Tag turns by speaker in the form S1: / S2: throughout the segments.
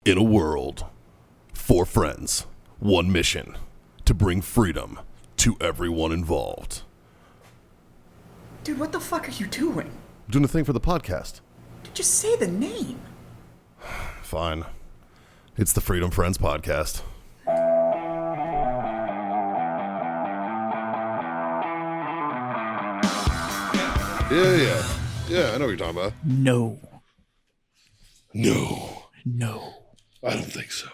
S1: In a world, 4 friends, 1 mission, to bring freedom to everyone involved.
S2: Dude, what the fuck are you doing?
S1: I'm doing a thing for the podcast.
S2: Just say the name.
S1: Fine. It's the Freedom Friends Podcast. Yeah, I know what you're talking about.
S3: No.
S1: I don't think so.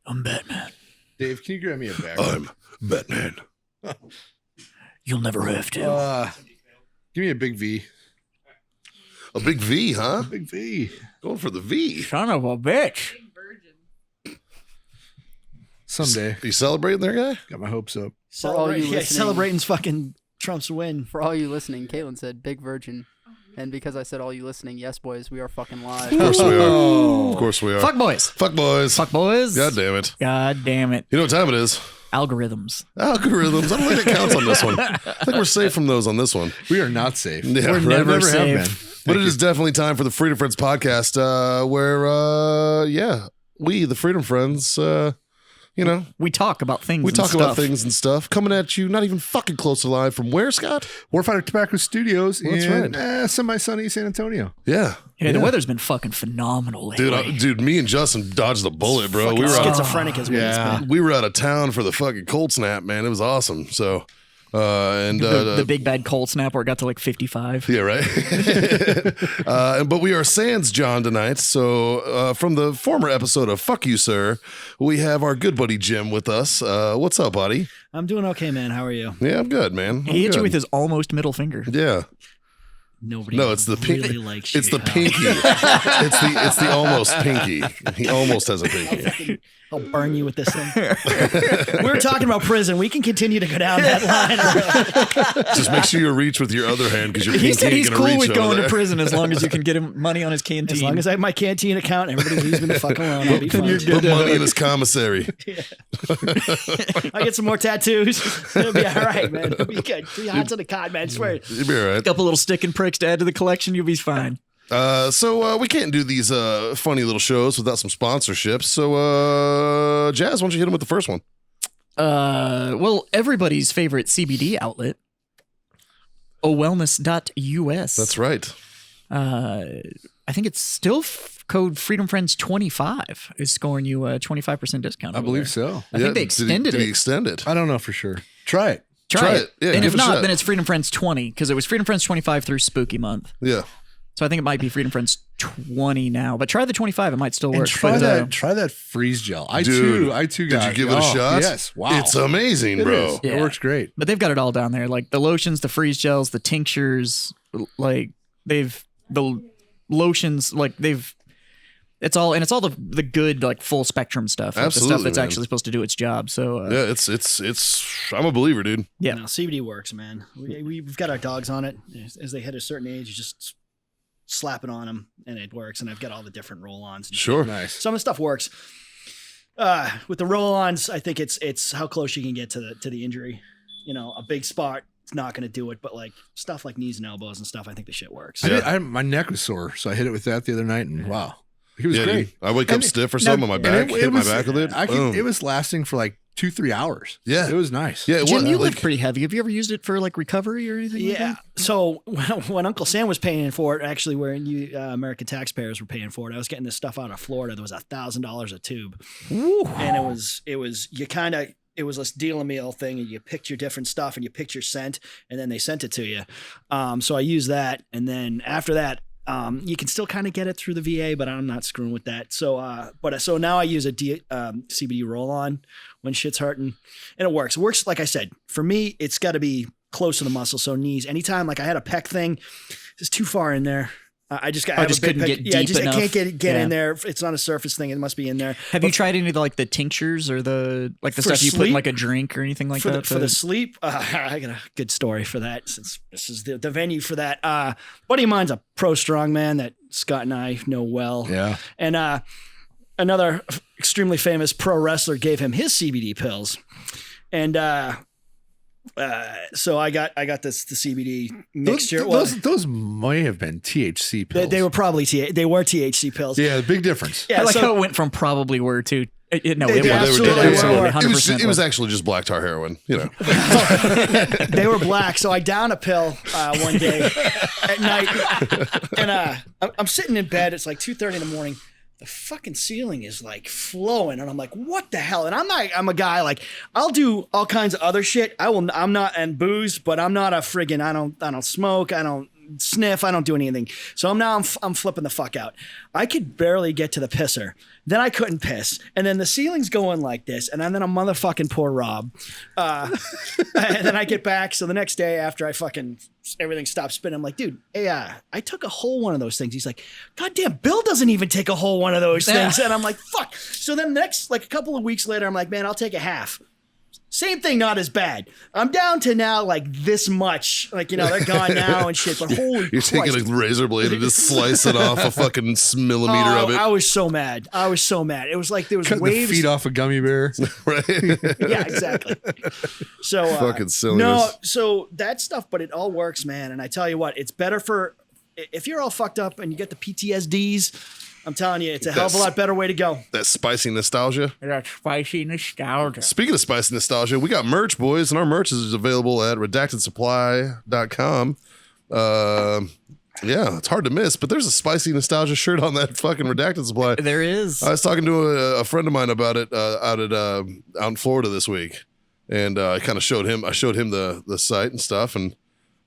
S3: I'm Batman.
S4: Dave, can you grab me a bag?
S1: I'm Batman.
S3: You'll never have to.
S4: Give me a big V.
S1: A big V, huh?
S4: Big V.
S1: Going for the V.
S3: Son of a bitch.
S4: Someday.
S1: Are you celebrating there, guy?
S4: Got my hopes up.
S5: For all you listening,
S2: Celebrating fucking Trump's win.
S5: For all you listening, Caitlin said Big Virgin. And because I said all you listening, yes, boys, we are fucking live.
S1: Of course we are. Of course we are.
S3: Fuck boys.
S1: Fuck boys.
S3: Fuck boys.
S1: God damn it.
S3: God damn it.
S1: You know what time it is?
S3: Algorithms.
S1: Algorithms. I don't think it counts on this one. I think we're safe from those on this one.
S4: We are not safe.
S1: Yeah,
S3: We're
S1: right.
S3: never
S4: Never
S3: safe.
S4: have been.
S1: But
S4: Thank
S1: it is definitely time for the Freedom Friends podcast, where, we, the Freedom Friends,
S3: We talk about things.
S1: we
S3: and
S1: talk about
S3: stuff.
S1: things and stuff. Coming at you, not even fucking close to live from where, Scott?
S4: Warfighter Tobacco Studios
S1: That's
S4: in
S1: right.
S4: semi-sunny San Antonio.
S1: Yeah.
S3: Yeah, the weather's been fucking phenomenal lately.
S1: Dude, me and Justin dodged the bullet, bro. We were
S2: Schizophrenic is what it's been.
S1: we were out of town for the fucking cold snap, man. It was awesome. So,
S3: the big bad cold snap where it got to like 55.
S1: yeah, right. But we are sans John tonight. So from the former episode of Fuck You, Sir, we have our good buddy Jim with us. What's up, buddy?
S2: I'm doing okay, man. How are you?
S1: Yeah, I'm good, man.
S3: He hit
S1: I'm
S3: you with
S1: good.
S3: his almost middle finger.
S1: Yeah.
S2: Nobody
S1: No, it's the pinky.
S2: really likes
S1: It's
S2: you,
S1: the
S2: huh?
S1: pinky. it's the almost pinky. He almost has a pinky.
S2: I'll burn you with this thing. We were talking about prison. We can continue to go down that line.
S1: Just make sure you reach with your other hand because your
S3: He
S1: pinky
S3: said
S1: ain't
S3: he's
S1: gonna
S3: cool
S1: reach
S3: with
S1: over
S3: going
S1: there.
S3: to prison as long as you can get him money on his canteen.
S2: As long as I have my canteen account, everybody leaves me the fuck alone. I'll be fine.
S1: Put money in his commissary.
S2: I'll get some more tattoos. It'll be all right, man. It'll be good. 3 hots on the cod, man. I swear.
S1: You'll be all right.
S3: couple little stick and pricks to add to the collection, you'll be fine.
S1: So we can't do these funny little shows without some sponsorships. So Jazz, why don't you hit him with the first one?
S3: Well, everybody's favorite CBD outlet, owellness.us.
S1: That's right.
S3: I think it's still code Freedom Friends 25 is scoring you a 25% discount.
S4: I
S3: over
S4: believe
S3: there.
S4: so.
S3: I think they extended
S1: did he
S3: it.
S1: extend it?
S4: I don't know for sure. Try it.
S3: Try it.
S1: Yeah,
S3: and
S1: give
S3: if
S1: it a
S3: not,
S1: shot.
S3: then it's Freedom Friends 20 because it was Freedom Friends 25 through Spooky Month.
S1: Yeah.
S3: So I think it might be Freedom Friends 20 now. But try the 25; it might still
S4: And
S3: work.
S4: try
S3: But,
S4: that. Try that freeze gel. I
S1: Dude,
S4: too got.
S1: Did you give it a shot?
S4: Yes. Wow.
S1: It's amazing,
S4: It
S1: bro.
S4: is.
S3: Yeah.
S4: It works great.
S3: But they've got it all down there, like the lotions, the freeze gels, the tinctures, like the lotions, like it's all the good, like full spectrum stuff. Like the
S1: Absolutely,
S3: stuff that's
S1: man.
S3: actually supposed to do its job. So
S1: Yeah, it's. I'm a believer, dude.
S3: yeah.
S2: No, CBD works, man. We've got our dogs on it. As they hit a certain age, you just slap it on them, and it works. And I've got all the different roll-ons.
S1: Sure.
S4: Nice.
S2: Some of the stuff works. With the roll-ons, I think it's how close you can get to the injury. You know, a big spot, it's not going to do it, but like stuff like knees and elbows and stuff, I think the shit works.
S4: My neck was sore, so I hit it with that the other night, and wow, he was
S1: Yeah,
S4: great.
S1: dude. I wake up
S4: And
S1: stiff or
S4: now-
S1: something on my
S4: and
S1: back, hit my
S4: was-
S1: back with it. Boom.
S4: It was lasting for like 2-3 hours.
S1: Yeah.
S4: It was nice.
S1: Yeah,
S3: Jim, you
S1: like,
S3: lift pretty heavy. Have you ever used it for like recovery or anything? like
S2: Yeah.
S3: that?
S2: So when Uncle Sam was paying for it, actually, where you American taxpayers were paying for it, I was getting this stuff out of Florida. There was $1,000 a tube, and it was this deal and meal thing, and you picked your different stuff and you picked your scent, and then they sent it to you. So I used that, and then after that. You can still kind of get it through the VA, but I'm not screwing with that. So, so now I use a CBD roll-on when shit's hurting, and it works. It works, like I said, for me, it's got to be close to the muscle. So knees, anytime, like I had a pec thing, it's too far in there. I just got. I have
S3: just
S2: a big
S3: couldn't
S2: pec.
S3: get
S2: Yeah,
S3: deep
S2: I can't
S3: enough.
S2: get
S3: Yeah.
S2: in there. It's not a surface thing. It must be in there.
S3: Have you tried any of the like the tinctures or the
S2: For
S3: stuff you put in
S2: sleep?
S3: like a drink or anything like
S2: for
S3: that?
S2: the sleep, I got a good story for that since this is the venue for that. Buddy of mine's a pro strongman that Scott and I know well.
S4: Yeah.
S2: And another extremely famous pro wrestler gave him his CBD pills. And So I got the CBD mixture.
S4: Those may have been THC pills.
S2: They were probably THC pills.
S4: Yeah, big difference.
S2: Yeah,
S3: I like
S2: so-
S3: how it went from probably were to no,
S2: They
S3: it was
S2: absolutely
S3: absolutely
S2: were.
S3: 100%.
S1: It was actually just black tar heroin, you know.
S2: They were black, so I downed a pill one day at night, and I'm sitting in bed. It's like 2:30 in the morning. The fucking ceiling is like flowing, and I'm like, "What the hell?" And I'm a guy like I'll do all kinds of other shit. I'm not and booze, but I'm not a friggin'. I don't smoke. I don't sniff. I don't do anything. So I'm flipping the fuck out. I could barely get to the pisser. Then I couldn't piss, and then the ceiling's going like this, and then a motherfucking poor Rob. And then I get back. So the next day after everything stopped spinning, I'm like, dude, hey, I took a whole one of those things. He's like, goddamn, Bill doesn't even take a whole one of those things. And I'm like, fuck. So then next, like a couple of weeks later, I'm like, man, I'll take a half. Same thing, not as bad. I'm down to now like this much. Like, they're gone now and shit, but holy
S1: You're
S2: Christ.
S1: taking a razor blade and just slicing off a fucking millimeter of it.
S2: I was so mad. It was like there was
S4: Cut
S2: waves.
S4: the feet off a gummy bear.
S1: Right?
S2: Yeah, exactly. So
S1: Fucking silliness.
S2: No, so that stuff, but it all works, man. And I tell you what, it's better for if you're all fucked up and you get the PTSDs. I'm telling you, it's a hell of a lot better way to go.
S1: That spicy nostalgia.
S3: That spicy nostalgia.
S1: Speaking of spicy nostalgia, we got merch, boys, and our merch is available at redactedsupply.com. Yeah, it's hard to miss, but there's a spicy nostalgia shirt on that fucking Redacted Supply.
S3: There is.
S1: I was talking to a friend of mine about it out in Florida this week, and I kind of showed him the site and stuff, and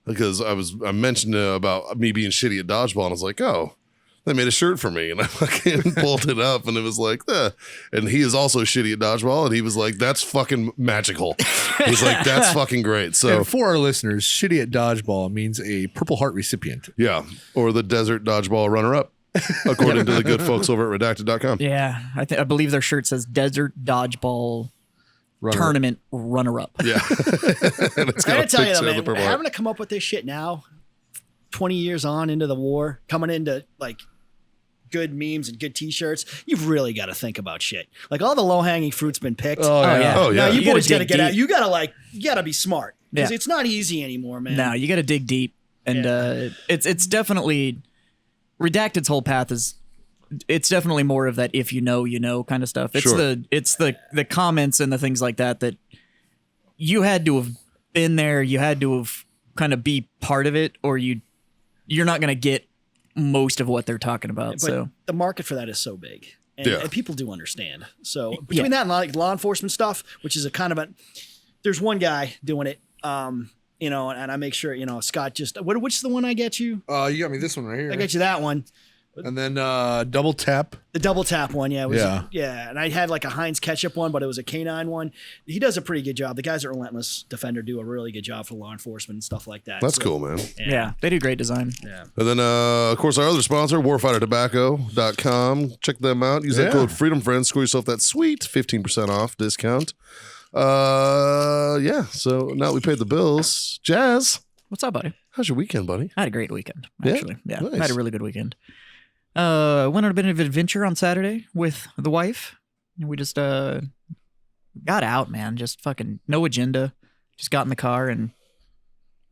S1: because I mentioned about me being shitty at dodgeball, and I was like, oh, they made a shirt for me, and I fucking pulled it up, and it was like, and he is also shitty at dodgeball, and he was like, that's fucking magical. He's like, that's fucking great. So
S4: And for our listeners, shitty at dodgeball means a Purple Heart recipient.
S1: yeah, or the desert dodgeball runner-up, according to the good folks over at redacted.com.
S3: Yeah, I believe their shirt says Desert Dodgeball Tournament Runner-Up.
S1: Yeah. And it's
S2: I
S1: got
S2: gotta
S1: a
S2: tell you,
S1: picture
S2: though,
S1: of the
S2: man,
S1: Purple
S2: having
S1: Heart.
S2: to come up with this shit now, 20 years on into the war, coming into like good memes and good t-shirts, you've really got to think about shit. Like all the low-hanging fruit's been picked.
S3: Oh, yeah.
S1: Oh, yeah.
S2: Now you
S3: You gotta
S2: boys got to
S3: dig
S2: get out.
S3: deep.
S2: You gotta be smart because
S3: Yeah.
S2: it's not easy anymore, man.
S3: No, you got to dig deep, and it's definitely Redacted's whole path is. It's definitely more of that if you know kind of stuff. It's
S1: Sure.
S3: the comments and the things like that you had to have been there. You had to have kind of be part of it, or you're not gonna get most of what they're talking about.
S2: But
S3: So
S2: the market for that is so big, and,
S1: Yeah.
S2: and people do understand. So between that and like law enforcement stuff, which is a kind of there's one guy doing it, and I make sure Scott just which is the one I get you?
S4: You got me this one right here.
S2: I got you that one.
S4: And then double tap.
S2: The double tap one, yeah.
S4: Yeah.
S2: And I had like a Heinz ketchup one, but it was a canine one. He does a pretty good job. The guys at Relentless Defender do a really good job for law enforcement and stuff like that.
S1: That's
S2: So,
S1: cool, man.
S3: yeah, they do great design.
S2: Yeah.
S1: And then, of course, our other sponsor, warfightertobacco.com. Check them out. Use that
S4: Yeah.
S1: code FreedomFriends. Score yourself that sweet 15% off discount. Yeah. So now we paid the bills. Jazz,
S3: What's up, buddy?
S1: how's your weekend, buddy?
S3: I had a great weekend,
S1: Yeah?
S3: actually. Yeah,
S1: Nice.
S3: I had a really good weekend. Went on a bit of adventure on Saturday with the wife. We just got out, man. Just fucking no agenda. Just got in the car and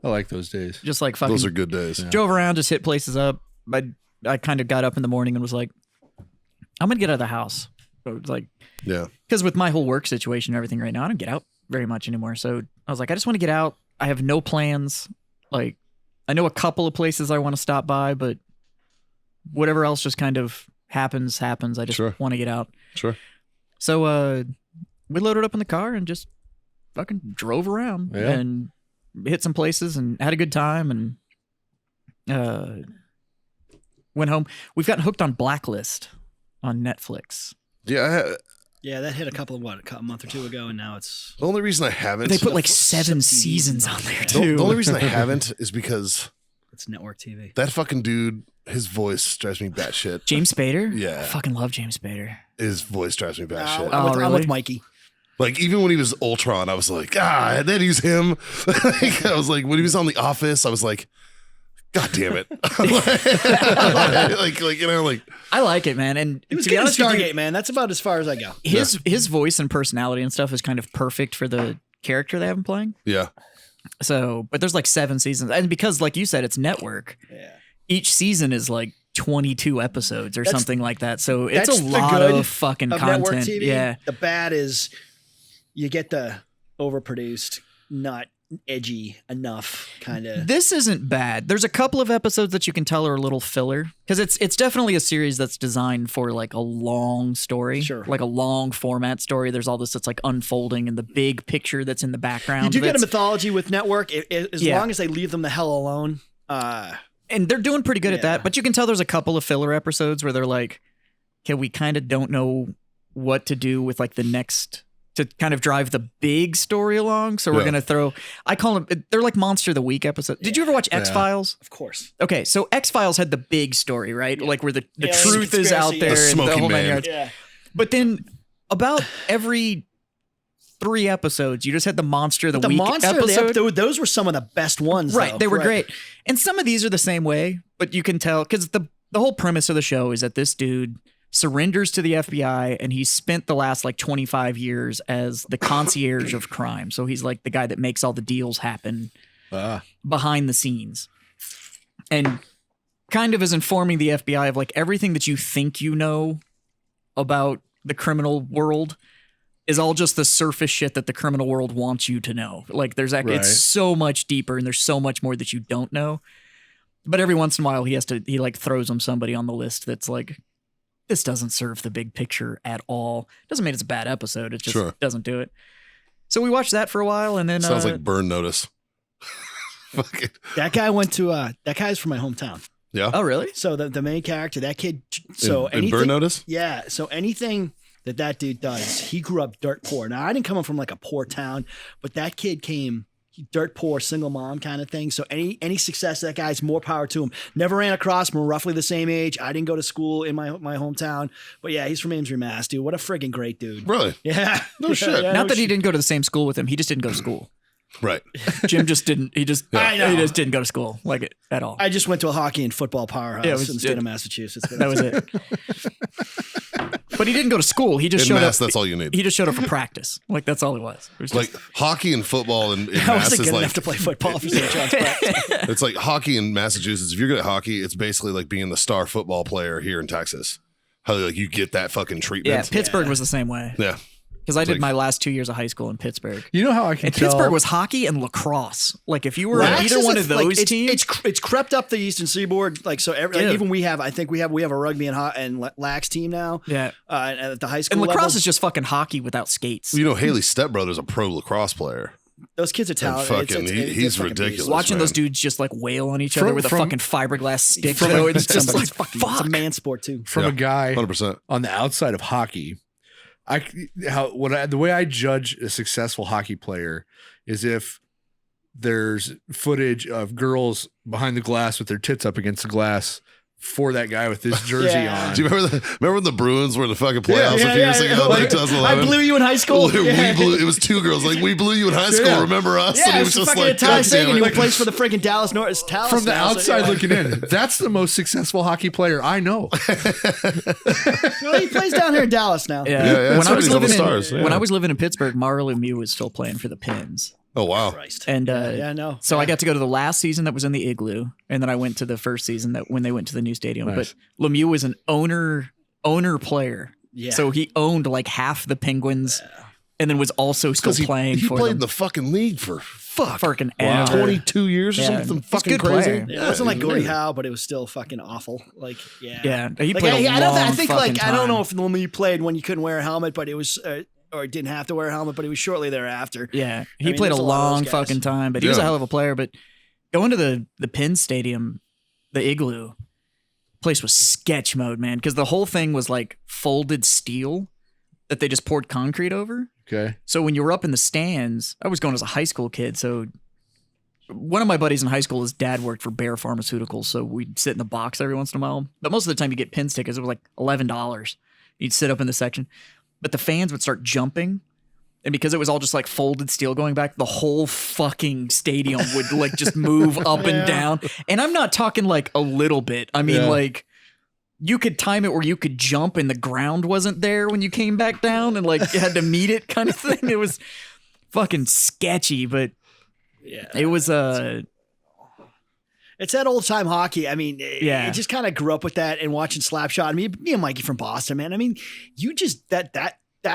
S4: I like those days.
S3: just like fucking
S1: Those are good days.
S3: drove around, just hit places up. I kind of got up in the morning and was like, I'm gonna get out of the house. So it was like,
S1: Yeah.
S3: because with my whole work situation and everything right now, I don't get out very much anymore. So I was like, I just want to get out. I have no plans. Like, I know a couple of places I want to stop by, but whatever else just kind of happens. I just
S1: Sure.
S3: want to get out.
S1: Sure.
S3: So we loaded up in the car and just fucking drove around
S4: Yeah.
S3: and hit some places and had a good time and went home. We've gotten hooked on Blacklist on Netflix.
S1: Yeah.
S2: Yeah, that hit a month or two ago, and now it's
S1: The only reason I haven't.
S3: They put like 7
S2: some
S3: seasons on there
S1: the,
S3: too.
S1: the only reason I haven't is because
S2: network TV.
S1: that fucking dude, his voice drives me batshit.
S3: James Spader?
S1: Yeah.
S3: I fucking love James Spader.
S1: His voice drives me batshit.
S3: Oh,
S2: I'm
S3: really?
S2: with Mikey.
S1: Like, even when he was Ultron, I was like, that is him. Like, I was like, when he was on The Office, I was like, God damn it. like,
S3: I like it, man. And
S2: He was
S3: to be
S2: getting
S3: honest with you,
S2: Stargate, man. That's about as far as I go.
S3: his voice and personality and stuff is kind of perfect for the character they have him playing.
S1: yeah.
S3: So, but there's like 7 seasons, and because, like you said, it's network.
S2: Yeah.
S3: Each season is like 22 episodes or something like that. So it's
S2: That's
S3: a
S2: the
S3: lot
S2: good
S3: of fucking
S2: of network
S3: content.
S2: TV.
S3: Yeah.
S2: The bad is you get the overproduced, not edgy enough kind of.
S3: This isn't bad. There's a couple of episodes that you can tell are a little filler because it's definitely a series that's designed for like a long story,
S2: Sure.
S3: like a long format story. There's all this that's like unfolding and the big picture that's in the background.
S2: You do get a
S3: that's-
S2: mythology with network as
S3: Yeah.
S2: long as they leave them the hell alone.
S3: and they're doing pretty good at that. But you can tell there's a couple of filler episodes where they're like, okay, we kind of don't know what to do with like the next to kind of drive the big story along. So we're going to throw, I call them, they're like Monster of the Week episodes. Did you ever watch X-Files?
S2: Of course.
S3: Okay, so X-Files had the big story, right? Like where the
S2: Aliens,
S3: truth is out
S2: conspiracy.
S3: there
S1: The
S3: and the
S1: Smoking
S3: whole nine
S1: Man.
S3: yards.
S2: Yeah.
S3: But then about every 3 episodes, you just had the Monster of the
S2: The
S3: Week
S2: monster
S3: episode.
S2: those were some of the best ones.
S3: Right,
S2: though.
S3: they were great. And some of these are the same way, but you can tell because the whole premise of the show is that this dude surrenders to the FBI and he's spent the last like 25 years as the concierge of crime. So he's like the guy that makes all the deals happen behind the scenes. And kind of is informing the FBI of like everything that you think you know about the criminal world is all just the surface shit that the criminal world wants you to know. Like there's
S4: Right.
S3: it's so much deeper and there's so much more that you don't know. But every once in a while he like throws him somebody on the list that's like, this doesn't serve the big picture at all. Doesn't mean it's a bad episode. It just doesn't do it. So we watched that for a while and then
S1: Sounds like Burn Notice. Fuck it.
S2: That guy went to that guy's from my hometown.
S1: Yeah.
S3: oh really?
S2: So the main character, that kid. So
S1: in
S2: anything,
S1: Burn Notice?
S2: yeah. So anything that dude does, he grew up dirt poor. Now I didn't come from like a poor town, but that kid came dirt poor, single mom kind of thing. So any success that guy's more power to him. Never ran across him. We're roughly the same age. I didn't go to school in my hometown, but yeah, he's from Amesbury, Mass. Dude, what a friggin' great dude.
S1: Really?
S2: Yeah.
S1: No shit.
S2: Yeah,
S3: Not
S2: no
S3: that he
S2: shit.
S3: didn't go to the same school with him. He just didn't go to school.
S1: Right.
S3: Jim just didn't. He just
S2: I know.
S3: he just didn't go to school like it at all.
S2: I just went to a hockey and football powerhouse
S3: Yeah, it was-
S2: in the state of Massachusetts.
S3: That was it. But he didn't go to school. He just
S1: In
S3: showed
S1: Mass,
S3: up.
S1: that's all you need.
S3: He just showed up for practice. Like that's all it was. It was
S1: Like
S3: just,
S1: hockey and football in
S2: I
S1: Mass
S2: wasn't
S1: is
S2: good
S1: like
S2: enough to play football for St. John's practice.
S1: it's like hockey in Massachusetts. If you're good at hockey, it's basically like being the star football player here in Texas. How like you get that fucking
S3: yeah,
S1: treatment.
S3: Pittsburgh was the same way.
S1: Yeah.
S3: Because I did
S1: like-
S3: my last 2 years of high school in Pittsburgh.
S4: You know how I can
S3: And
S4: tell?
S3: Pittsburgh was hockey and lacrosse. Like if you were on
S2: Lax
S3: either
S2: is
S3: one
S2: a-
S3: of
S2: like,
S3: those teams,
S2: It's crept up the Eastern Seaboard. Like so, like,
S3: Yeah.
S2: even we have a rugby and lax team now.
S3: yeah.
S2: And at the high
S3: And
S2: school
S3: lacrosse
S2: level,
S3: is just fucking hockey without skates.
S1: Well, you know, Haley's stepbrother's a pro lacrosse player.
S2: those kids are talented.
S1: fucking- he's
S2: fucking
S1: ridiculous.
S2: beast.
S3: Watching
S1: man.
S3: those dudes just like wail on each other with a
S4: from-
S3: fucking fiberglass stick.
S4: from-
S3: though, it's just like
S2: It's fucking
S3: fuck.
S2: it's a man sport too.
S4: from
S1: Yeah.
S4: a guy
S1: 100%.
S4: on the outside of hockey. The way I judge a successful hockey player is if there's footage of girls behind the glass with their tits up against the glass for that guy with his jersey
S2: Yeah.
S4: on.
S1: Do you remember when the Bruins were in the fucking playoffs a few years ago, like
S2: I
S1: 2011?
S2: blew you in high school.
S1: It was 2 girls. Like, we blew you in high school.
S4: Yeah.
S1: Remember us?
S2: Yeah,
S1: and
S2: it
S1: he
S2: was
S1: was just
S2: fucking
S1: like,
S2: Italian
S1: God
S2: thing,
S1: damn
S2: and
S1: it.
S2: he plays for the freaking Dallas Talus
S4: From the
S2: now, so,
S4: outside
S2: yeah.
S4: looking in, that's the most successful hockey player I know.
S2: Well, he plays down here in Dallas now.
S3: Yeah.
S1: Yeah,
S3: when
S1: that's
S3: I
S1: right,
S3: was
S1: he's on the
S3: living
S1: Stars,
S3: in
S1: yeah.
S3: when I was living in Pittsburgh, Mario Lemieux was still playing for the Pins.
S1: Oh, wow.
S2: Christ.
S3: And
S2: yeah, no.
S3: so I got to go to the last season that was in the Igloo, and then I went to the first season that when they went to the new stadium.
S4: Nice.
S3: But Lemieux was an owner player,
S2: Yeah.
S3: so he owned like half the Penguins, and then was also still
S1: Because
S3: playing
S1: he
S3: for
S1: played
S3: them.
S1: in the fucking league for
S3: fucking
S4: Wow.
S3: ever.
S1: 22 years or
S3: Yeah.
S1: something
S3: He's a
S1: fucking
S3: good
S1: crazy.
S3: player.
S2: Yeah, it wasn't like
S1: he's
S2: Gordie
S1: amazing.
S2: Howe, but it was still fucking awful. Like, yeah.
S3: Yeah, he
S2: Like,
S3: played a
S2: I don't,
S3: long
S2: I think like
S3: fucking
S2: I don't know
S3: time.
S2: if Lemieux played when you couldn't wear a helmet, but it was or didn't have to wear a helmet, but it was shortly thereafter.
S3: Yeah, he
S2: mean,
S3: played a
S2: there's a lot of
S3: long
S2: those guys.
S3: fucking time, but he was a
S1: Yeah.
S3: hell of a player. But going to the Pins Stadium, the Igloo place was sketch mode, man, because the whole thing was like folded steel that they just poured concrete over.
S4: Okay.
S3: So when you were up in the stands, I was going as a high school kid, so one of my buddies in high school, his dad worked for Bayer Pharmaceuticals, so we'd sit in the box every once in a while. But most of the time, you get Pins tickets. It was like $11. You'd sit up in the section, but the fans would start jumping, and because it was all just like folded steel going back, the whole fucking stadium would like just move up and down. And I'm not talking like a little bit. I mean,
S4: Yeah.
S3: like you could time it where you could jump and the ground wasn't there when you came back down, and like you had to meet it, kind of thing. It was fucking sketchy, but.
S2: Yeah.
S3: It was
S2: It's that old time hockey. I mean,
S3: Yeah.
S2: I just kind of grew up with that and watching Slapshot. Me and Mikey from Boston, man. I mean, you just that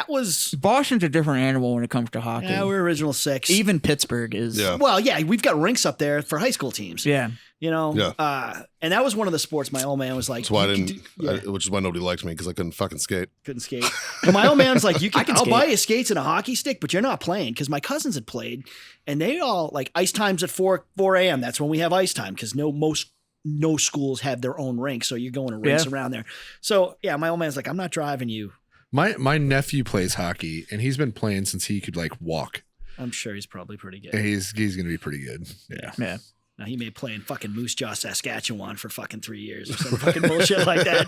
S2: was.
S3: Boston's a different animal when it comes to hockey.
S2: Yeah, we're original six.
S3: Even Pittsburgh is.
S1: Yeah.
S2: Well, yeah, we've got rinks up there for high school teams.
S3: Yeah.
S2: You know,
S1: Yeah.
S2: And that was one of the sports my old man was like,
S1: That's why I
S2: "You can
S1: didn't.
S2: do-" Yeah,
S1: Which is why nobody liked me because I couldn't fucking skate.
S2: couldn't skate. And my old man was like, "You
S3: I can
S2: I'll
S3: skate.
S2: buy you skates and a hockey stick, but you're not playing." Because my cousins had played, and they all like ice times at 4 a.m. That's when we have ice time because no schools have their own rink, so you're going to rinks around there. So yeah, my old man's like, "I'm not driving you."
S4: My nephew plays hockey, and he's been playing since he could like walk.
S2: I'm sure he's probably pretty good.
S4: And he's going to be pretty good. Yeah.
S3: Yeah.
S2: Now he may play in fucking Moose Jaw, Saskatchewan for fucking 3 years or some fucking bullshit like that.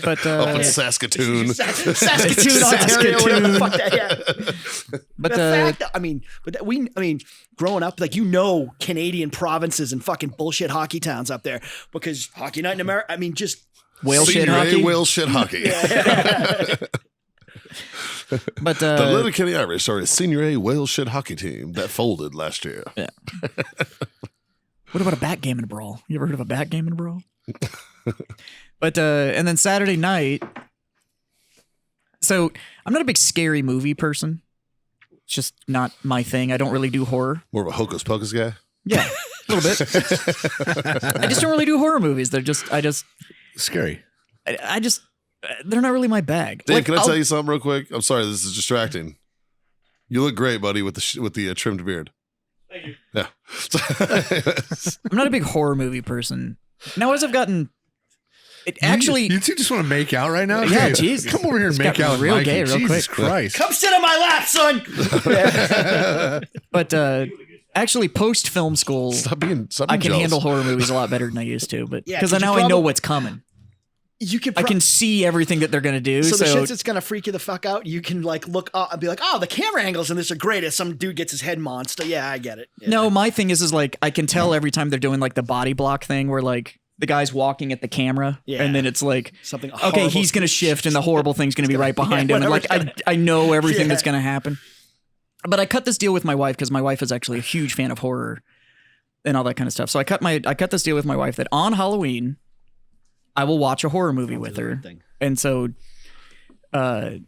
S2: But
S1: Up in Saskatoon.
S2: Saskatoon, Ontario, whatever the fuck that. Yeah.
S3: But
S2: the fact that, I mean, growing up, like Canadian provinces and fucking bullshit hockey towns up there because hockey night in America. I mean, just
S3: whale shit
S1: Senior A
S3: hockey.
S1: whale shit hockey.
S3: But
S1: The Letterkenny Irish are a Senior A whale shit hockey team that folded last year.
S3: what about a backgammon brawl? You ever heard of a backgammon brawl? But and then Saturday night. So I'm not a big scary movie person. It's just not my thing. I don't really do horror.
S1: More of a hocus pocus guy.
S3: Yeah, a little bit. I just don't really do horror movies.
S4: Scary.
S3: They're not really my bag.
S1: Dave,
S3: Like,
S1: can I
S3: I'll-
S1: tell you something real quick? I'm sorry, this is distracting. You look great, buddy, with the trimmed beard. Thank you. Yeah.
S3: I'm not a big horror movie person. Now, as I've gotten,
S4: You two just want to make out right now?
S3: Yeah,
S4: Okay,
S3: jeez.
S4: Come over here and
S3: It's
S4: make
S3: got
S4: out with
S3: real
S4: Mikey.
S3: gay real
S4: Jesus
S3: quick.
S4: Christ.
S2: come sit on my lap, son.
S3: but actually, post film school,
S1: Stop being
S3: I can
S1: jealous.
S3: handle horror movies a lot better than I used to. But
S2: Yeah,
S3: because
S2: 'cause you
S3: now I know
S2: probably-
S3: what's coming.
S2: You can.
S3: I can see everything that they're gonna do.
S2: So
S3: So,
S2: the shit that's gonna freak you the fuck out, you can like look up and be like, "Oh, the camera angles in this are great." As some dude gets his head monster. Yeah, I get it. Yeah.
S3: no, my thing is like I can tell every time they're doing like the body block thing where like the guy's walking at the camera,
S2: Yeah.
S3: and then it's like
S2: Something
S3: okay,
S2: horrible.
S3: he's gonna shift, and the horrible thing's gonna be right behind him, and like I know everything that's gonna happen. But I cut this deal with my wife because my wife is actually a huge fan of horror and all that kind of stuff. So I cut this deal with my wife that on Halloween I will watch a horror movie with her, and so and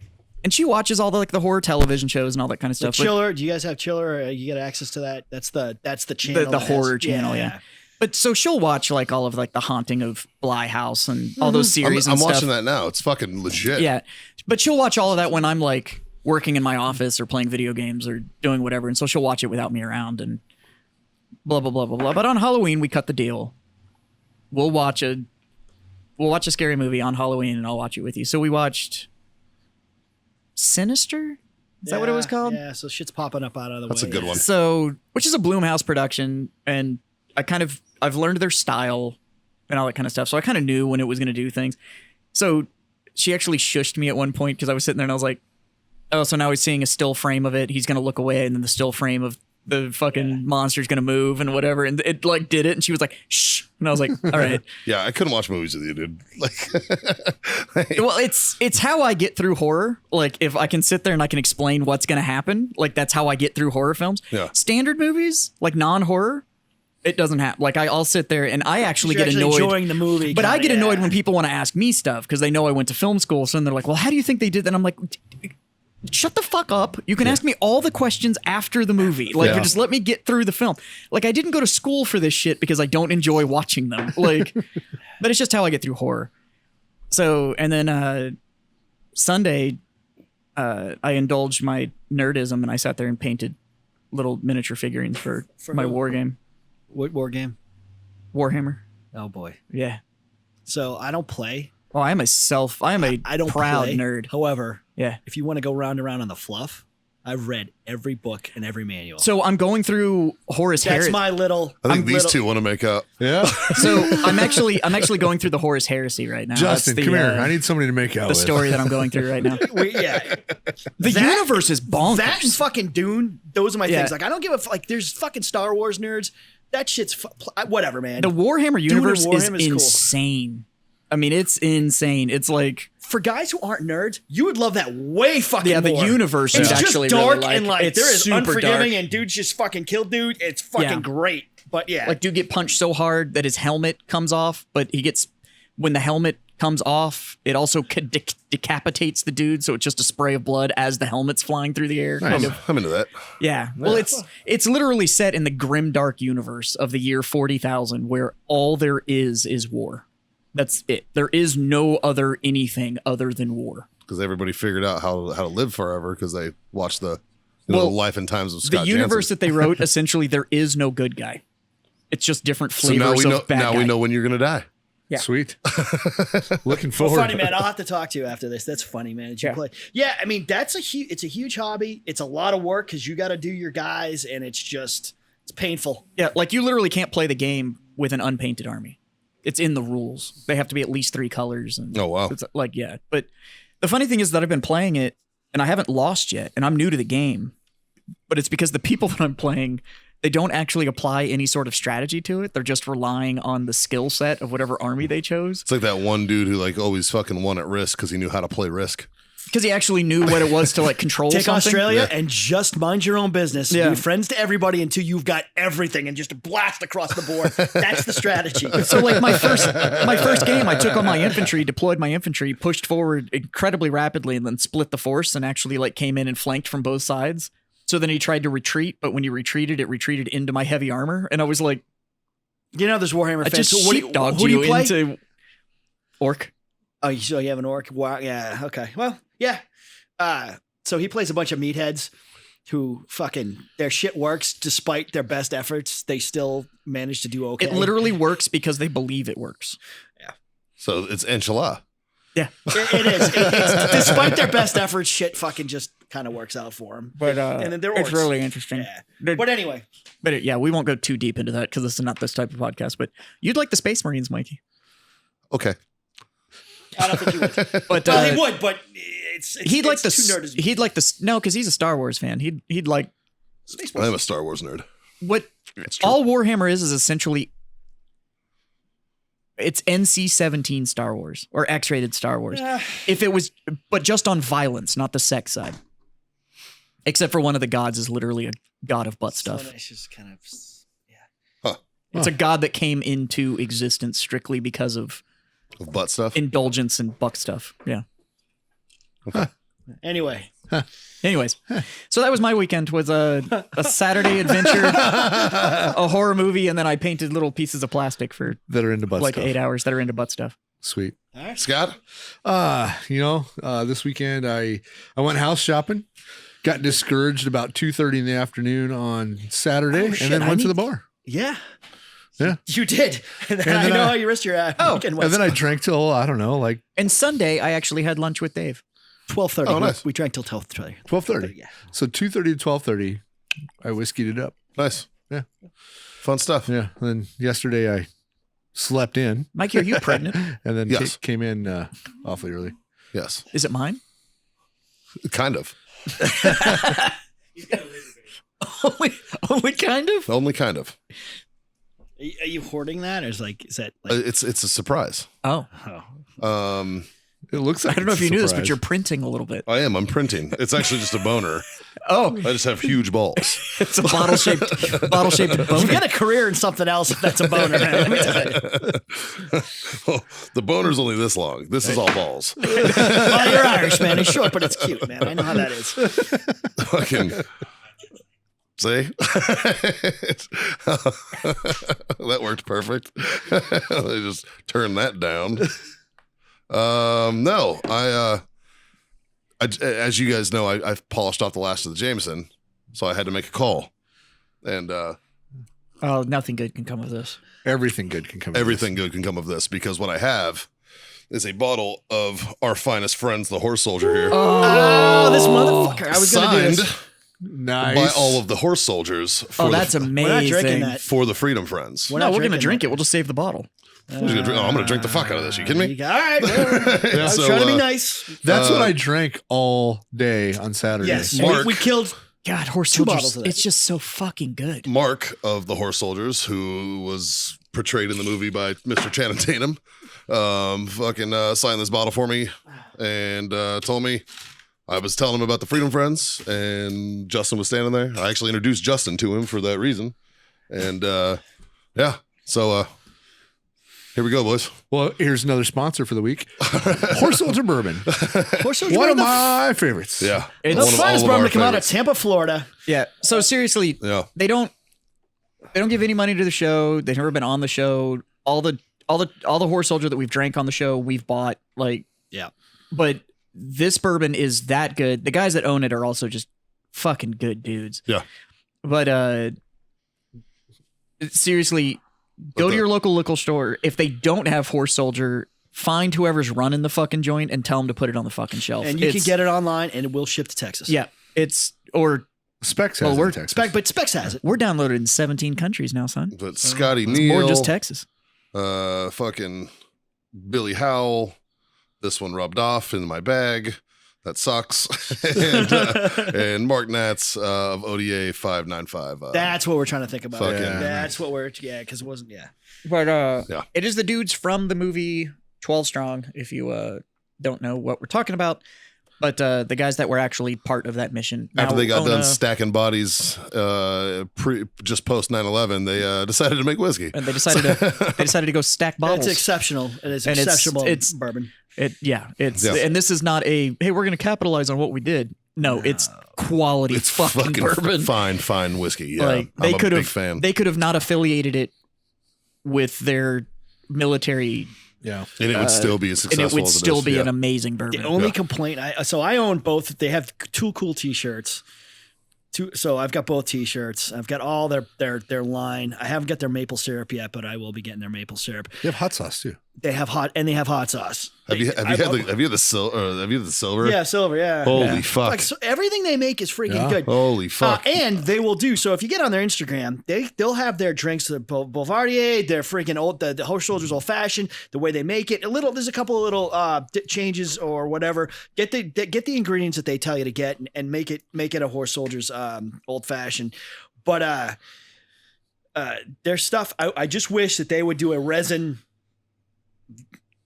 S3: she watches all the horror television shows and all that kind of
S2: The
S3: stuff. But
S2: Chiller. Do you guys have Chiller? Or you get access to that? That's the channel.
S3: the
S2: that has-
S3: horror channel, yeah. But so she'll watch like all of like the Haunting of Bly House and all those series
S1: I'm
S3: and stuff.
S1: watching that now. It's fucking legit.
S3: Yeah, but she'll watch all of that when I'm like working in my office or playing video games or doing whatever, and so she'll watch it without me around and blah blah blah blah blah. But on Halloween we cut the deal. We'll watch a scary movie on Halloween, and I'll watch it with you. So we watched Sinister. Is that what it was called?
S2: Yeah. So shit's popping up out of the
S1: That's
S2: way.
S1: a good one.
S3: So, which is a Blumhouse production, and I've learned their style and all that kind of stuff. So I kind of knew when it was going to do things. So she actually shushed me at one point because I was sitting there and I was like, oh, so now he's seeing a still frame of it. He's going to look away, and then the still frame of the fucking monster's going to move and whatever. And it like did it. And she was like, shh. And I was like, all right.
S1: Yeah, I couldn't watch movies with you, dude. Like,
S3: Well, it's how I get through horror. Like if I can sit there and I can explain what's going to happen, like that's how I get through horror films.
S1: Yeah.
S3: Standard movies, like non-horror, it doesn't happen. Like I'll sit there and I actually
S2: You're
S3: get
S2: actually
S3: annoyed.
S2: enjoying the movie,
S3: But I
S2: kinda,
S3: get annoyed
S2: yeah.
S3: when people want to ask me stuff because they know I went to film school. So then they're like, well, how do you think they did that? And I'm like, shut the fuck up. You can ask me all the questions after the movie. Like,
S1: Yeah.
S3: just let me get through the film. Like, I didn't go to school for this shit because I don't enjoy watching them. Like, but it's just how I get through horror. So, and then Sunday, I indulged my nerdism and I sat there and painted little miniature figurines for my
S2: who?
S3: war game.
S2: What war game?
S3: Warhammer.
S2: Oh boy.
S3: Yeah.
S2: So I don't play.
S3: Oh, I am a
S2: I don't
S3: proud
S2: play.
S3: nerd.
S2: However,
S3: Yeah.
S2: if you want to go round and round on the fluff, I've read every book and every manual.
S3: So I'm going through Horus
S2: that's
S3: Heresy.
S2: my little.
S1: I think
S2: I'm
S1: these
S2: little-
S1: two want to make out.
S4: Yeah.
S3: So I'm actually going through the Horus Heresy right now.
S4: Justin,
S3: That's
S4: come here.
S3: uh,
S4: I need somebody to make out
S3: the
S4: with.
S3: story that I'm going through right now.
S2: Yeah.
S3: The
S2: That-
S3: universe is bonkers.
S2: That and fucking Dune. Those are my
S3: Yeah.
S2: things. Like I don't give a like. There's fucking Star Wars nerds. That shit's whatever, man.
S3: The Warhammer universe is
S2: Warhammer is cool.
S3: insane. I mean, it's insane. It's like
S2: For guys who aren't nerds, you would love that way fucking
S3: the
S2: more.
S3: universe
S2: It's
S3: is
S2: just
S3: actually
S2: dark
S3: really
S2: and like
S3: it's
S2: there is
S3: super
S2: unforgiving
S3: dark.
S2: and dudes just fucking kill dude. It's fucking
S3: Yeah.
S2: great. But yeah,
S3: Like dude get punched so hard that his helmet comes off, but he gets when the helmet comes off, it also decapitates the dude, so it's just a spray of blood as the helmet's flying through the air. Kind of.
S1: I'm into that.
S3: Yeah. Well, it's literally set in the grim dark universe of the year 40,000 where all there is war. That's it. There is no other anything other than war.
S1: Because everybody figured out how to live forever because they watched the life and times of Scott
S3: The universe
S1: Jansen.
S3: that they wrote, essentially, there is no good guy. It's just different
S1: So now
S3: flavors
S1: we know.
S3: of bad
S1: Now
S3: guy.
S1: we know when you're gonna die.
S3: Yeah.
S4: Sweet. Looking
S2: well,
S4: forward.
S2: funny man. I'll have to talk to you after this. That's funny, man. Did you
S3: Yeah.
S2: play? Yeah, I mean that's it's a huge hobby. It's a lot of work because you got to do your guys, and it's painful.
S3: Yeah, like you literally can't play the game with an unpainted army. It's in the rules. They have to be at least 3 colors. And
S1: Oh wow.
S3: it's like, yeah. But the funny thing is that I've been playing it and I haven't lost yet, and I'm new to the game. But it's because the people that I'm playing, they don't actually apply any sort of strategy to it. They're just relying on the skill set of whatever army they chose.
S1: It's like that one dude who like always fucking won at Risk because he knew how to play Risk.
S3: Because he actually knew what it was to like control
S2: Take
S3: something.
S2: Australia and just mind your own business.
S3: Yeah.
S2: Be friends to everybody until you've got everything and just blast across the board. That's the strategy.
S3: So like my first game, I took on my infantry, deployed my infantry, pushed forward incredibly rapidly, and then split the force and actually like came in and flanked from both sides. So then he tried to retreat, but when he retreated, it retreated into my heavy armor, and I was like,
S2: You know, there's Warhammer
S3: I
S2: fans.
S3: just
S2: So
S3: sheepdogged
S2: who do you play?
S3: into orc.
S2: Oh, so you have an orc? Wow, yeah. Okay. Well, yeah. So he plays a bunch of meatheads who fucking their shit works despite their best efforts. They still manage to do okay.
S3: It literally works because they believe it works.
S1: So it's enchilada.
S3: Yeah,
S2: It is. It's, despite their best efforts, shit fucking just kind of works out for them.
S3: but
S2: And then they're
S3: it's
S2: orcs.
S3: really interesting.
S2: Yeah.
S3: But,
S2: But anyway,
S3: yeah, we won't go too deep into that because this is not this type of podcast. But you'd like the Space Marines, Mikey.
S1: Okay.
S2: I don't think he would.
S3: But
S2: Well, he would, but it's
S3: he'd like
S2: it's too
S3: the he'd like the no because he's a Star Wars fan. He'd like
S2: Space
S1: I am a Star Wars nerd.
S3: what
S1: It's true.
S3: all Warhammer is essentially it's NC-17 Star Wars or X-rated Star Wars. If it was, but just on violence, not the sex side. Except for one of the gods is literally a god of butt stuff.
S2: So it's just kind of
S3: It's a god that came into existence strictly because of
S1: Of butt stuff.
S3: indulgence and buck stuff. Yeah.
S2: anyway.
S3: Anyways, so that was my weekend. Was a Saturday adventure, a horror movie, and then I painted little pieces of plastic for
S4: that are into butt
S3: like
S4: stuff.
S3: 8 hours that are into butt stuff.
S4: Sweet.
S1: Scott?
S4: This weekend I went house shopping. Got discouraged about 2:30 in the afternoon on Saturday,
S2: shit,
S4: and then
S2: I
S4: went to
S2: need-
S4: the bar.
S2: Yeah.
S4: Yeah.
S2: You did. And then I
S4: then
S2: know
S4: I-
S2: how you risked your weekend was.
S4: And then I drank till I don't know, like
S3: And Sunday, I actually had lunch with Dave.
S2: 12:30.
S1: Oh, nice.
S2: We drank till 12:30.
S4: 12:30.
S2: Yeah.
S4: So 2:30 to 12:30, I whiskeyed it up.
S1: Nice.
S4: Yeah.
S1: Fun stuff.
S4: Yeah. Then yesterday I slept in,
S3: Mikey, are you pregnant?
S4: and then
S1: Yes.
S4: came in awfully early.
S1: Yes.
S3: Is it mine?
S1: Kind of.
S3: only kind of?
S1: Only kind of.
S2: Are you hoarding that, or is that like?
S1: It's a surprise.
S3: Oh,
S1: Um,
S4: It looks like
S3: I don't know
S4: it's
S3: if you
S4: a
S3: knew this, but
S4: surprise.
S3: you're printing a little bit.
S1: I am. I'm printing. It's actually just a boner.
S3: Oh,
S1: I just have huge balls.
S3: it's a bottle shaped
S2: You
S3: boner.
S2: get a career in something else if that's a boner, man. Let me tell you.
S1: Well, the boner's only this long. This is all balls.
S2: Well, you're Irish, man. It's short, but it's cute, man. I know how that is.
S1: Fucking. See? That worked perfect. They just turned that down. No, I as you guys know, I've polished off the last of the Jameson, so I had to make a call, and
S3: Oh, nothing good can come of this.
S4: Everything good can come.
S1: everything good can come of this because what I have is a bottle of our finest friends, the horse soldier here,
S2: Oh, this motherfucker. I was going to do
S1: signed
S2: this.
S4: Nice.
S1: by all of the horse soldiers for,
S3: Oh, that's
S1: the,
S3: amazing.
S2: We're not drinking that.
S1: for the Freedom Friends.
S2: We're
S3: No,
S2: not
S3: we're gonna
S2: drinking
S3: drink
S2: that.
S3: it. We'll just save the bottle.
S1: I'm going to drink the fuck out of this. You kidding me?
S2: All right. Well, I was
S1: So,
S2: trying to be nice.
S4: That's what I drank all day on Saturday.
S2: Yes.
S1: Mark-
S2: We killed.
S3: God, horse
S2: Two
S3: soldiers.
S2: bottles of that.
S3: It's just so fucking good.
S1: Mark of the Horse Soldiers, who was portrayed in the movie by Mr. Channing Tatum, fucking signed this bottle for me and told me. I was telling him about the Freedom Friends, and Justin was standing there. I actually introduced Justin to him for that reason. And yeah, so here we go, boys.
S4: Well, here's another sponsor for the week. Horse Soldier Bourbon.
S2: Horse Soldier
S4: One of
S2: the
S4: my favorites.
S1: Yeah.
S3: It's
S2: the
S1: One of
S2: finest
S1: all of
S2: bourbon
S1: our
S2: to come out of
S1: favorites.
S2: Tampa, Florida.
S3: Yeah. So seriously,
S1: Yeah.
S3: they don't give any money to the show. They've never been on the show. All the Horse Soldier that we've drank on the show, we've bought. Like,
S2: Yeah.
S3: But this bourbon is that good. The guys that own it are also just fucking good dudes.
S1: Yeah.
S3: But seriously, go to your local liquor store. If they don't have Horse Soldier, find whoever's running the fucking joint and tell them to put it on the fucking shelf.
S2: And you can get it online, and it will ship to Texas.
S3: Yeah. Or
S4: Specs has
S3: Well,
S4: it
S3: we're-
S4: in Texas.
S2: But Specs has it.
S3: we're downloaded in 17 countries now, son.
S1: But Scotty
S3: It's
S1: Neal,
S3: more just Texas.
S1: fucking Billy Howell. This one rubbed off in my bag. That sucks. and Mark Natz of ODA 595.
S2: That's what we're trying to think about.
S1: Fucking-
S2: That's what we're because it wasn't. Yeah.
S3: But
S1: Yeah.
S3: it is the dudes from the movie 12 Strong, if you don't know what we're talking about. But the guys that were actually part of that mission.
S1: After
S3: now
S1: they got
S3: own
S1: done
S3: a-
S1: stacking bodies just post 9/11, they decided to make whiskey.
S3: and they decided to go stack bottles.
S2: It's exceptional. It is
S3: And it's-
S2: exceptional
S3: it's-
S2: bourbon.
S3: Yeah.
S1: Yeah.
S3: And this is not a hey, we're gonna capitalize on what we did. No, it's quality
S1: It's
S3: fucking bourbon.
S1: fine whiskey. Yeah,
S3: Like
S1: I'm
S3: they
S1: a
S3: could
S1: big
S3: have
S1: fan.
S3: they could have not affiliated it with their military,
S4: Yeah.
S1: and it would still be as
S3: and
S1: successful
S3: it would
S1: as
S3: still
S1: it is.
S3: be
S1: Yeah.
S3: an amazing bourbon.
S2: The only complaint I own both. They have two cool T-shirts. So I've got both T-shirts. I've got all their line. I haven't got their maple syrup yet, but I will be getting their maple syrup.
S4: You have hot sauce too.
S2: They have hot sauce.
S1: Have you had the silver?
S2: Yeah, silver. Yeah.
S1: Holy
S2: Yeah.
S1: fuck!
S2: Like, so everything they make is freaking
S4: Yeah.
S2: good.
S1: Holy fuck!
S2: And they will do so. If you get on their Instagram, they'll have their drinks, the Boulevardier, their freaking old, the Horse Soldier's old fashioned, the way they make it. There's a couple of little changes or whatever. Get the ingredients that they tell you to get and make it a Horse Soldier's old fashioned. But their stuff, I just wish that they would do a resin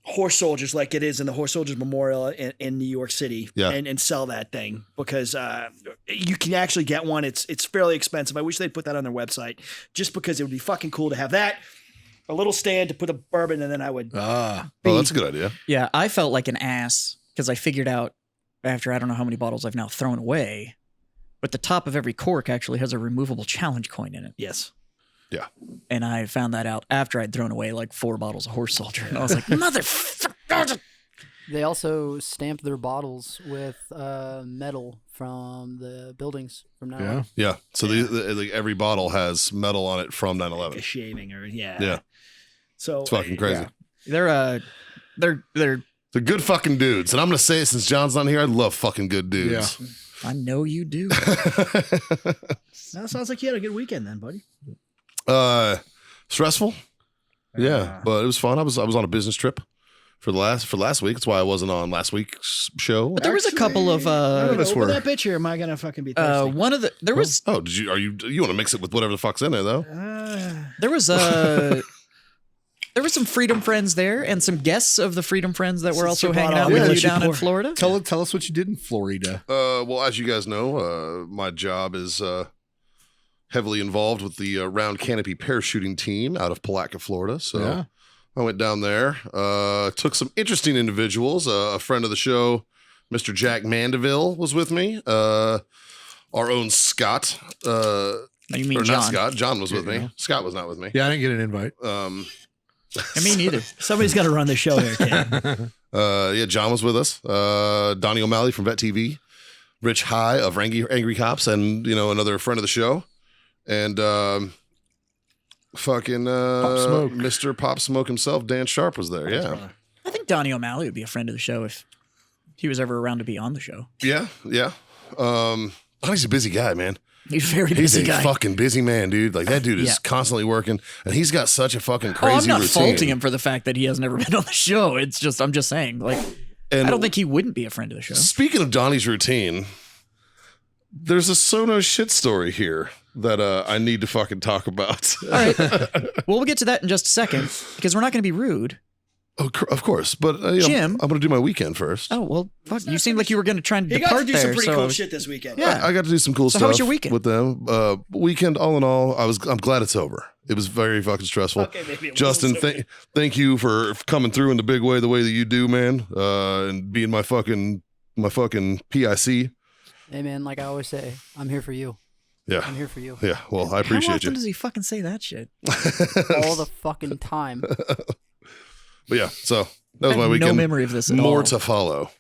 S2: Horse Soldiers like it is in the Horse Soldiers Memorial in New York City,
S1: Yeah.
S2: and sell that thing because you can actually get one. It's fairly expensive. I wish they'd put that on their website just because it would be fucking cool to have that, a little stand to put a bourbon, and then I would.
S1: Oh, that's a good idea.
S3: Yeah, I felt like an ass because I figured out after I don't know how many bottles I've now thrown away, but the top of every cork actually has a removable challenge coin in it.
S2: Yes.
S1: Yeah.
S3: And I found that out after I'd thrown away like 4 bottles of Horse Soldier. And I was like, motherfucker.
S5: They also stamp their bottles with metal from the buildings from now
S4: Yeah.
S5: on.
S1: Yeah. So like every bottle has metal on it from
S2: Like a
S1: 9/11.
S2: shaving or
S1: Yeah.
S2: So
S1: It's fucking crazy.
S3: They're
S1: They're good fucking dudes, and I'm gonna say it since John's not here. I love fucking good dudes.
S3: I know you do.
S2: that sounds like you had a good weekend then, buddy.
S1: Stressful. Yeah, but it was fun. I was on a business trip for last week. That's why I wasn't on last week's show.
S3: But there was a couple of
S2: Open
S4: us were-
S2: that bitch, or am I gonna fucking be thirsty?
S3: one of the there was
S1: Oh, you want to mix it with whatever the fuck's in there though?
S3: there was there was some Freedom Friends there and some guests of the Freedom Friends that were
S2: Since
S3: also
S2: you
S3: hanging
S2: brought
S3: out
S2: all
S3: with
S2: that,
S3: you
S2: you
S3: down in
S2: pour-
S3: Florida.
S4: Tell us what you did in Florida.
S1: Well, as you guys know, my job is heavily involved with the round canopy parachuting team out of Palatka, Florida. So
S4: Yeah.
S1: I went down there, took some interesting individuals. A friend of the show, Mr. Jack Mandeville, was with me. Our own Scott,
S3: You mean
S1: or
S3: John?
S1: not Scott. John was with
S4: Yeah.
S1: me. Scott was not with me.
S4: Yeah, I didn't get an invite.
S3: I mean, neither.
S2: Somebody's got to run the show here, kid.
S1: Yeah, John was with us. Donnie O'Malley from Vet TV, Rich High of Angry Cops, and another friend of the show, and fucking
S4: Pop Smoke.
S1: Mr. Pop Smoke himself, Dan Sharp was there. Yeah,
S3: I think Donnie O'Malley would be a friend of the show if he was ever around to be on the show.
S1: yeah. Donnie's a busy guy, man.
S3: He's a very
S1: He's
S3: busy
S1: a
S3: guy.
S1: fucking busy man, dude. Like that dude is
S3: Yeah.
S1: constantly working, and he's got such a fucking
S3: I'm
S1: crazy
S3: not
S1: routine.
S3: faulting him for the fact that he has never been on the show. It's just I'm just saying, like,
S1: And
S3: I don't think he wouldn't be a friend of the show.
S1: Speaking of Donnie's routine, there's a Sono shit story here that I need to fucking talk about.
S3: All right. Well, we'll get to that in just a second because we're not going to be rude.
S1: Of course, but
S3: Jim?
S1: I'm going to do my weekend first.
S3: Oh well, fuck. You seemed like you were going to try and
S2: He got
S3: depart
S2: to do
S3: there.
S2: some pretty
S3: so
S2: cool shit this weekend.
S3: Yeah.
S1: I got to do some cool
S3: So
S1: stuff.
S3: how was your weekend?
S1: with them? Weekend, all in all, I'm glad it's over. It was very fucking stressful.
S2: Okay, maybe it
S1: Justin,
S2: wasn't
S1: thank you for coming through in the big way, the way that you do, man, and being my fucking PIC.
S5: Hey man, like I always say, I'm here for you.
S1: Yeah,
S5: I'm here for you
S1: yeah. Well, I
S3: How
S1: appreciate
S3: often
S1: you.
S3: does he fucking say that shit?
S5: all the fucking time.
S1: But yeah, so that was
S3: I have
S1: my weekend.
S3: no memory of this at
S1: More
S3: all.
S1: to follow.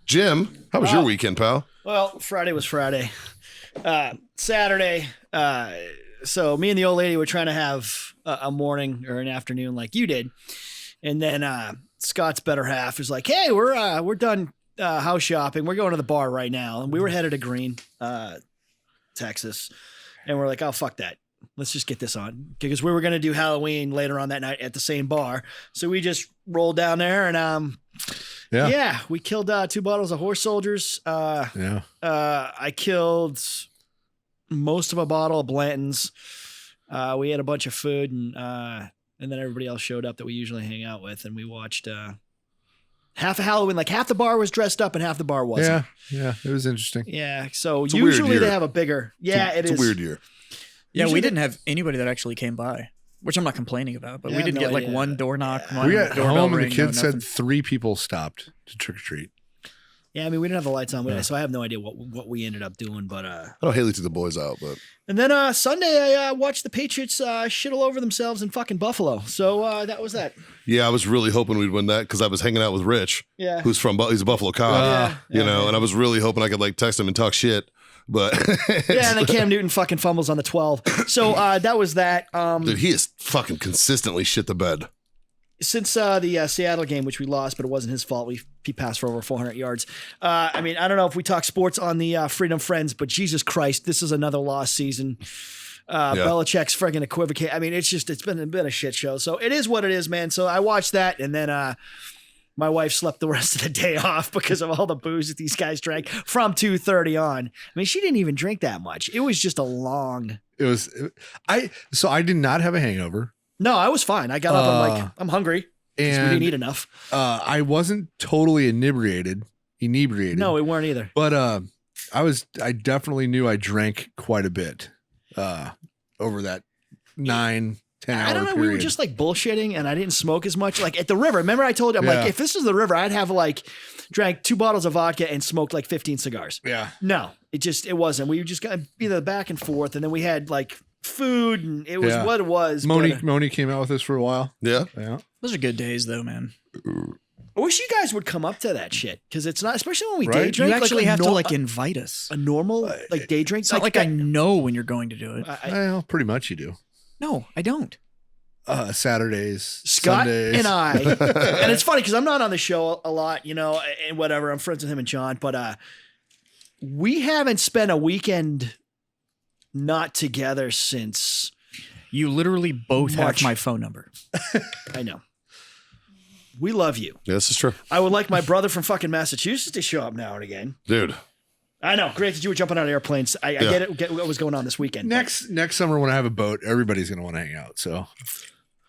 S1: Jim, how was your weekend, pal?
S2: Well, Friday was Friday. Saturday, so me and the old lady were trying to have a morning or an afternoon like you did. And then Scott's better half is like, hey, we're done house shopping. We're going to the bar right now. And we were headed to Green, Texas. And we're like, oh, fuck that. Let's just get this on. Because we were going to do Halloween later on that night at the same bar. So we just rolled down there and yeah, we killed 2 bottles of Horse Soldiers. I killed most of a bottle of Blanton's. We had a bunch of food and then everybody else showed up that we usually hang out with, and we watched half of Halloween. Like half the bar was dressed up and half the bar wasn't.
S4: Yeah, it was interesting.
S2: Yeah. So
S1: It's a weird
S2: usually they
S1: year.
S2: have a bigger. Yeah,
S1: it's a weird year.
S3: Yeah,
S2: Usually
S3: we didn't have anybody that actually came by, which I'm not complaining about, but
S2: Yeah,
S3: we did
S2: no
S3: get like
S2: idea.
S3: one door knock,
S2: Yeah.
S3: one
S4: We got
S3: doorbell
S4: home and
S3: ring,
S4: the kid
S3: no
S4: said
S3: nothing.
S4: 3 people stopped to trick or treat.
S2: Yeah, I mean we didn't have the lights on,
S4: Yeah.
S2: so I have no idea what we ended up doing. But
S1: I know Haley took the boys out, but
S2: and then Sunday I watched the Patriots shit all over themselves in fucking Buffalo. So that was that.
S1: yeah, I was really hoping we'd win that because I was hanging out with Rich,
S2: Yeah.
S1: he's a Buffalo cop,
S2: Yeah.
S1: you know, and I was really hoping I could like text him and talk shit, but
S2: Yeah, and then Cam Newton fucking fumbles on the 12. So that was that.
S1: dude, he is fucking consistently shit the bed.
S2: Since the Seattle game, which we lost, but it wasn't his fault. He passed for over 400 yards. I mean, I don't know if we talk sports on the Freedom Friends, but Jesus Christ, this is another lost season. Belichick's friggin' equivocate. I mean, it's been a shit show. So it is what it is, man. So I watched that, and then my wife slept the rest of the day off because of all the booze that these guys drank from 2:30 on. I mean, she didn't even drink that much. It was just a long.
S4: It was I did not have a hangover.
S2: No, I was fine. I got up. I'm like, I'm hungry. 'Cause we
S4: And
S2: didn't eat enough.
S4: I wasn't totally inebriated.
S2: No, we weren't either.
S4: But I definitely knew I drank quite a bit over that 9-10 hour
S2: I don't know.
S4: period.
S2: We were just like bullshitting, and I didn't smoke as much. Like at the river. Remember, I told you, I'm
S4: Yeah.
S2: like, if this is the river, I'd have like drank 2 bottles of vodka and smoked like 15 cigars.
S4: yeah.
S2: No, it wasn't. We just got either back and forth, and then we had like food, and it was
S4: Yeah.
S2: what it was.
S4: Moni came out with us for a while.
S1: Yeah,
S4: Yeah.
S3: Those are good days, though, man.
S2: I wish you guys would come up to that shit because it's not, especially when we
S4: Right?
S2: day drink.
S3: You actually
S2: like
S3: have to like invite us.
S2: a normal like day drink.
S3: It's not like I know when you're going to do it.
S4: Well, pretty much you do.
S3: No, I don't.
S4: Saturdays,
S2: Scott
S4: Sundays.
S2: and I, and it's funny because I'm not on the show a lot, you know, and whatever. I'm friends with him and John, but we haven't spent a weekend not together since.
S3: You literally both
S2: March.
S3: have my phone number.
S2: I know. We love you.
S1: yeah, this is true,
S2: I would like my brother from fucking Massachusetts to show up now and again.
S1: dude.
S2: I know. Great that you were jumping out of airplanes. I get what was going on this weekend.
S4: Next summer when I have a boat, everybody's gonna want to hang out. So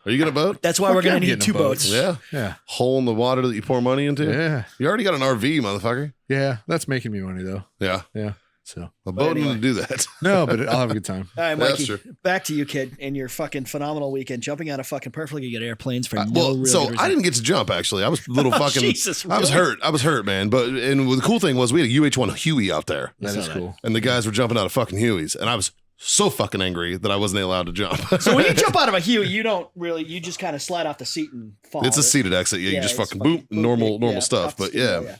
S1: Are you gonna boat?
S2: That's why
S4: Fuck
S2: we're
S4: yeah,
S2: going
S4: I'm
S2: to need
S4: getting a
S2: 2
S4: boat.
S2: boats.
S1: Yeah,
S4: yeah,
S1: hole in the water that you pour money into.
S4: yeah,
S1: You already got an RV, motherfucker.
S4: yeah. That's making me money though.
S1: Yeah,
S4: Yeah. So
S1: a boat
S2: anyway.
S1: to do that.
S4: no, but I'll have a good time.
S2: All right,
S1: That's
S2: Mikey,
S1: true.
S2: back to you, kid, and your fucking phenomenal weekend jumping out of fucking perfectly good airplanes for no
S1: Well,
S2: real
S1: so
S2: good reason.
S1: I didn't get to jump actually. I was a little
S2: Oh,
S1: fucking.
S2: Jesus,
S1: I was
S2: really?
S1: hurt, man. But and the cool thing was we had a UH-1 Huey out there,
S4: That is cool.
S1: and the guys were jumping out of fucking Hueys, and I was so fucking angry that I wasn't allowed to jump.
S2: So when you jump out of a Huey, you just kind of slide off the seat and fall.
S1: It's a seated exit. Yeah, you just
S2: it's
S1: fucking boom, normal
S2: yeah,
S1: stuff.
S2: off the
S1: But
S2: steering
S1: yeah,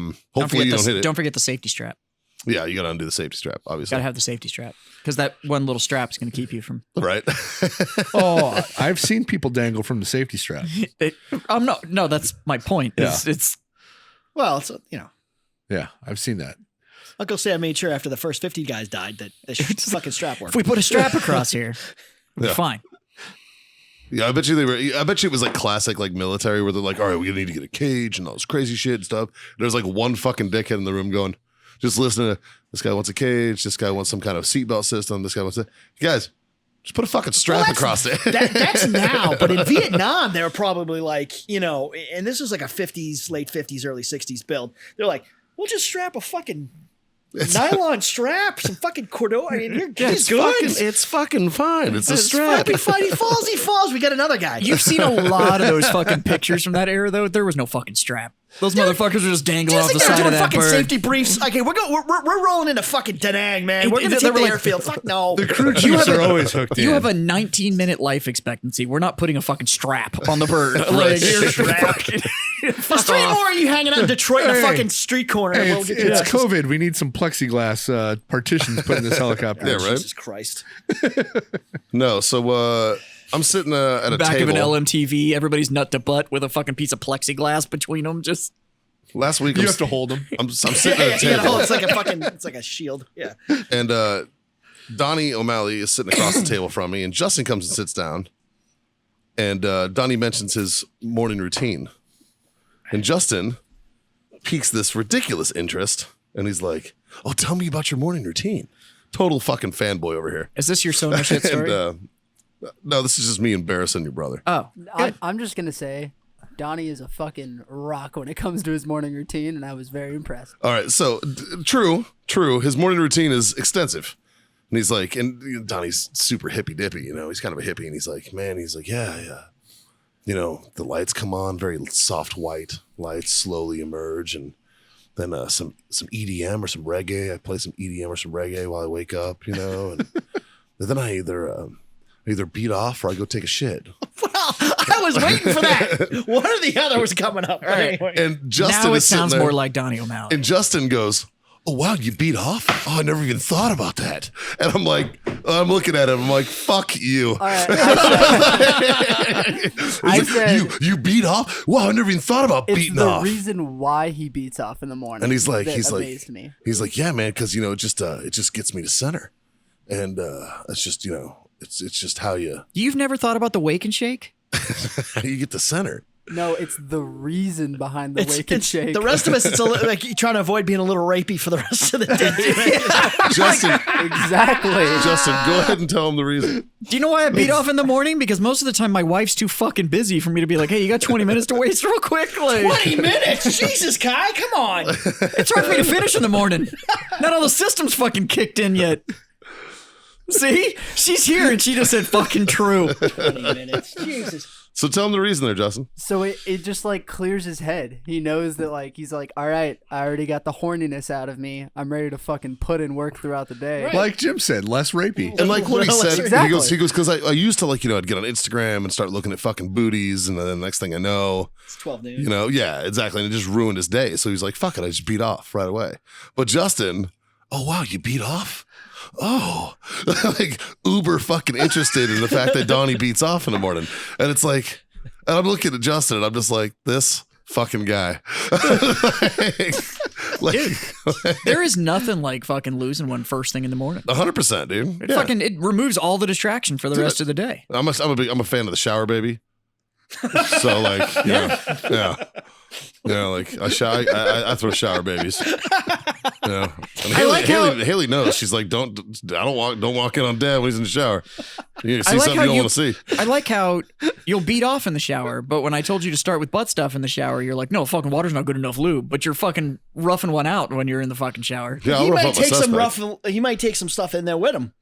S2: wheel,
S1: hopefully you don't hit it.
S3: Don't forget the safety strap.
S1: Yeah, you got to undo the safety strap, obviously.
S3: Got to have the safety strap because that one little strap is going to keep you from.
S1: Right.
S4: Oh, I've seen people dangle from the safety strap.
S3: No, that's my point. It's
S2: Well, it's you know,
S4: Yeah, I've seen that.
S2: Uncle Sam made sure after the first 50 guys died that the fucking strap worked.
S3: if we put a strap across here, we're
S1: Yeah.
S3: fine.
S1: Yeah, I bet you it was like classic like military where they're like, all right, we need to get a cage and all this crazy shit and stuff. There's like one fucking dickhead in the room going, just listening to this guy wants a cage, this guy wants some kind of seatbelt system, this guy wants it. Guys, Just put a fucking strap across it.
S2: That's now, but in Vietnam, they're probably like, and this was like a 50s, late 50s, early 60s build. They're like, we'll just strap a fucking nylon strap, some fucking cordon. I mean, he's good.
S1: It's fucking fine. It's a strap.
S2: Fucking fine. He falls. We got another guy.
S3: You've seen a lot of those fucking pictures from that era, though. There was no fucking strap. Those motherfuckers are just dangling off the side of that
S2: fucking
S3: bird.
S2: safety briefs. Okay, we're rolling into fucking Da Nang, man. We're gonna take the airfield. Fuck no.
S4: The crew chiefs are always hooked in.
S3: You have a 19-minute life expectancy. We're not putting a fucking strap on the bird.
S1: Right.
S2: There's 3 more of you hanging out in Detroit in a fucking street corner.
S4: Hey,
S2: We'll
S4: it's
S2: get you access.
S4: COVID. We need some plexiglass partitions put in this helicopter.
S1: Yeah, right.
S2: Jesus Christ.
S1: No, so I'm sitting at a
S3: Back
S1: table.
S3: of an LMTV, everybody's nut to butt with a fucking piece of plexiglass between them. Just
S1: Last week,
S4: You have to hold them.
S1: I'm sitting at a table,
S2: It's like a shield. Yeah.
S1: and Donnie O'Malley is sitting across the table from me, and Justin comes and sits down, and Donnie mentions his morning routine, and Justin piques this ridiculous interest, and he's like, "Oh, tell me about your morning routine." Total fucking fanboy over here.
S3: is this your so no shit story?
S1: And, no, this is just me embarrassing your brother.
S3: Oh,
S5: I'm just gonna say, Donnie is a fucking rock when it comes to his morning routine, and I was very impressed.
S1: All right, so true. His morning routine is extensive, and he's like, and Donnie's super hippy dippy, he's kind of a hippie, and he's like, yeah. The lights come on, very soft white lights slowly emerge, and then some EDM or some reggae. I play some EDM or some reggae while I wake up, and then I either beat off or I go take a shit.
S2: Well, I was waiting for that. One or the other was coming up. But anyway.
S1: And Justin
S3: now it
S1: is sitting
S3: sounds
S1: there,
S3: more like Donnie O'Malley.
S1: and Justin goes, "Oh wow, you beat off? Oh, I never even thought about that." And I'm like, I'm looking at him. I'm like, "Fuck you."
S5: All right,
S1: He's
S5: I
S1: like,
S5: said-
S1: you beat off? Wow, I never even thought about
S5: it's
S1: beating
S5: the
S1: off.
S5: reason why he beats off in the morning.
S1: And he's like,
S5: that
S1: he's like,
S5: amazed me.
S1: he's like, yeah, man, because it just gets me to center, and it's just it's just how you
S3: You've never thought about the wake and shake?
S1: get to center.
S5: No, it's the reason behind the wake and shake.
S2: The rest of us, it's like you're trying to avoid being a little rapey for the rest of the day.
S1: Justin,
S5: Exactly.
S1: Justin, go ahead and tell him the reason.
S3: Do you know why I beat off in the morning? Because most of the time my wife's too fucking busy for me to be like, hey, you got 20 minutes to waste real quick? Like,
S2: 20 minutes? Jesus, Kai, come on.
S3: it's hard for me to finish in the morning. Not all the systems fucking kicked in yet. See? She's here and she just said fucking true.
S2: 20 minutes. Jesus.
S1: So tell him the reason there, Justin.
S5: So it just like clears his head. He knows that he's like, all right, I already got the horniness out of me. I'm ready to fucking put in work throughout the day.
S2: Right.
S4: Like Jim said, less rapey.
S1: And like what he said,
S5: Exactly.
S1: he goes, because I used to I'd get on Instagram and start looking at fucking booties, and then the next thing I know,
S2: It's 12 noon.
S1: yeah, exactly. And it just ruined his day. So he's like, fuck it, I just beat off right away. But Justin, oh wow, you beat off? Oh, like uber fucking interested in the fact that Donnie beats off in the morning. And it's like, and I'm looking at Justin and I'm just like, this fucking guy.
S3: There is nothing like fucking losing one first thing in the morning.
S1: 100%, dude.
S3: It
S1: Yeah.
S3: fucking it removes all the distraction for the rest of the day.
S1: I'm a fan of the shower baby. So like, like I throw shower babies. And Haley knows. She's like, don't walk in on Dad when he's in the shower. You see something you don't want to see.
S3: I like how you'll beat off in the shower, but when I told you to start with butt stuff in the shower, you're like, no, fucking water's not good enough lube, but you're fucking roughing one out when you're in the fucking shower.
S1: Yeah, I'll
S2: He
S1: rough
S2: might
S1: up my
S2: take some
S1: suspect.
S2: He might take some stuff in there with him.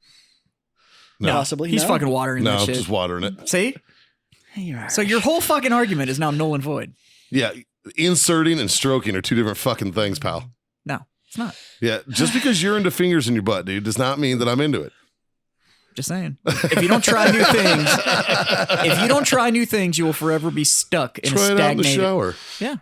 S1: No.
S2: Possibly.
S3: He's
S2: no?
S3: fucking watering
S1: No,
S3: that
S1: I'm
S3: shit.
S1: just watering it.
S3: See? So your whole fucking argument is now null and void.
S1: Yeah, inserting and stroking are two different fucking things, pal.
S3: No, it's not.
S1: Yeah, just because you're into fingers in your butt, dude, does not mean that I'm into it.
S3: Just saying. If you don't try new things, you will forever be stuck in a
S1: Try it out in the
S3: stagnated.
S1: shower.
S3: Yeah.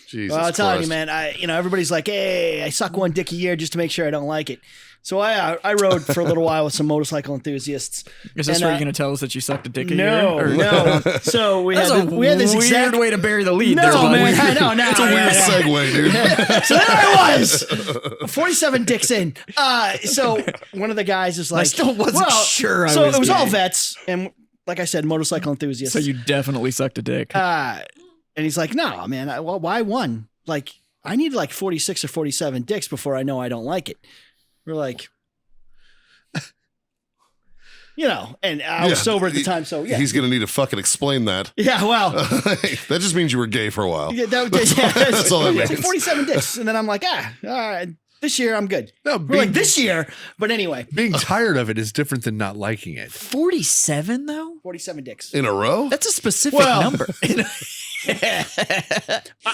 S1: Jesus
S2: Well, I'm telling you,
S1: Christ.
S2: man. Everybody's like, "Hey, I suck one dick a year just to make sure I don't like it." So I rode for a little while with some motorcycle enthusiasts.
S3: Is this
S2: And,
S3: where you're going to tell us that you sucked a dick a
S2: No,
S3: year? Or-
S2: no. So we
S3: That's
S2: had
S3: a
S2: we had this
S3: weird
S2: exact
S3: way to bury the lead.
S2: No,
S3: there, bud.
S2: man. I know.
S1: It's a weird segue, dude.
S2: So there I was, 47 dicks in. So one of the guys is like,
S3: I still wasn't sure I
S2: So
S3: was
S2: it was all
S3: gay.
S2: vets, and like I said, motorcycle enthusiasts.
S3: So you definitely sucked a dick.
S2: And he's like, no, man. Well, why one? Like, I need like 46 or 47 dicks before I know I don't like it. We're like, and I was sober at the time, so yeah.
S1: He's gonna need to fucking explain that.
S2: Yeah, well,
S1: that just means you were gay for a while.
S2: yeah,
S1: That's all that
S2: it's like
S1: means.
S2: 47 dicks, and then I'm like, all right, this year I'm good.
S4: No,
S2: We're like this year, but anyway,
S4: being tired of it is different than not liking it.
S3: 47 though?
S2: 47 dicks.
S1: In a row?
S3: That's a specific number.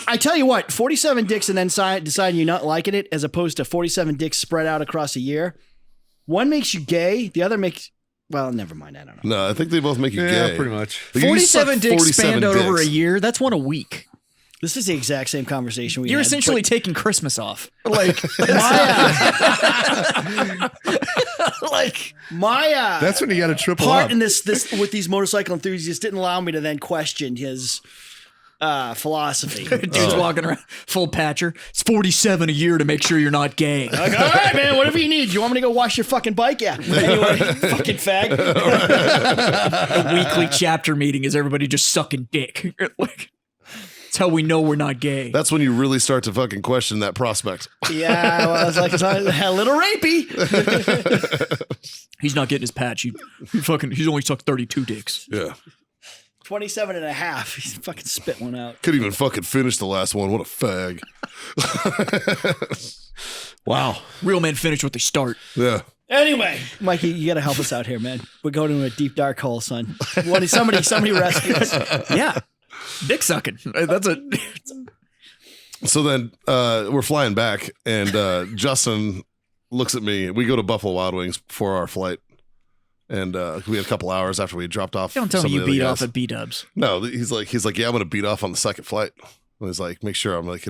S2: I tell you what, 47 dicks and then deciding you're not liking it, as opposed to 47 dicks spread out across a year. One makes you gay, the other makes. Well, never mind. I don't know.
S1: No, I think they both make you
S4: Yeah,
S1: gay.
S4: pretty much.
S1: Like, you
S3: 47
S1: suck
S3: dicks
S1: 47
S3: spanned out over a
S1: dicks.
S3: year. That's one a week.
S2: This is the exact same conversation we
S3: You're
S2: had.
S3: essentially taking Christmas off. Like,
S2: my
S4: That's when you got to triple
S2: part
S4: up.
S2: in this with these motorcycle enthusiasts didn't allow me to then question his philosophy.
S3: dude's walking around full patcher. It's 47 a year to make sure you're not gay.
S2: Like, all right, man, whatever you need. You want me to go wash your fucking bike? Yeah. Anyway, fucking fag.
S3: The weekly chapter meeting is everybody just sucking dick. Like, that's how we know we're not gay.
S1: That's when you really start to fucking question that prospect.
S2: Yeah, well, I was like, it's a little rapey.
S3: He's not getting his patch. He's only sucked 32 dicks.
S1: Yeah.
S2: 27 and a half. He fucking spit one out.
S1: Couldn't even fucking finish the last one. What a fag.
S4: Wow.
S3: Real men finish what they start.
S1: Yeah.
S2: Anyway, Mikey, you got to help us out here, man. We're going to a deep dark hole, son. Somebody rescue us.
S3: Yeah. Dick sucking. That's a.
S1: So then we're flying back, and Justin looks at me. We go to Buffalo Wild Wings for our flight. And we had a couple hours after we dropped off.
S3: Don't tell
S1: some
S3: me
S1: of
S3: you
S1: the
S3: beat
S1: other
S3: off
S1: guys.
S3: at B-dubs.
S1: No, he's like, yeah, I'm going to beat off on the second flight. And he's like, make sure I'm like,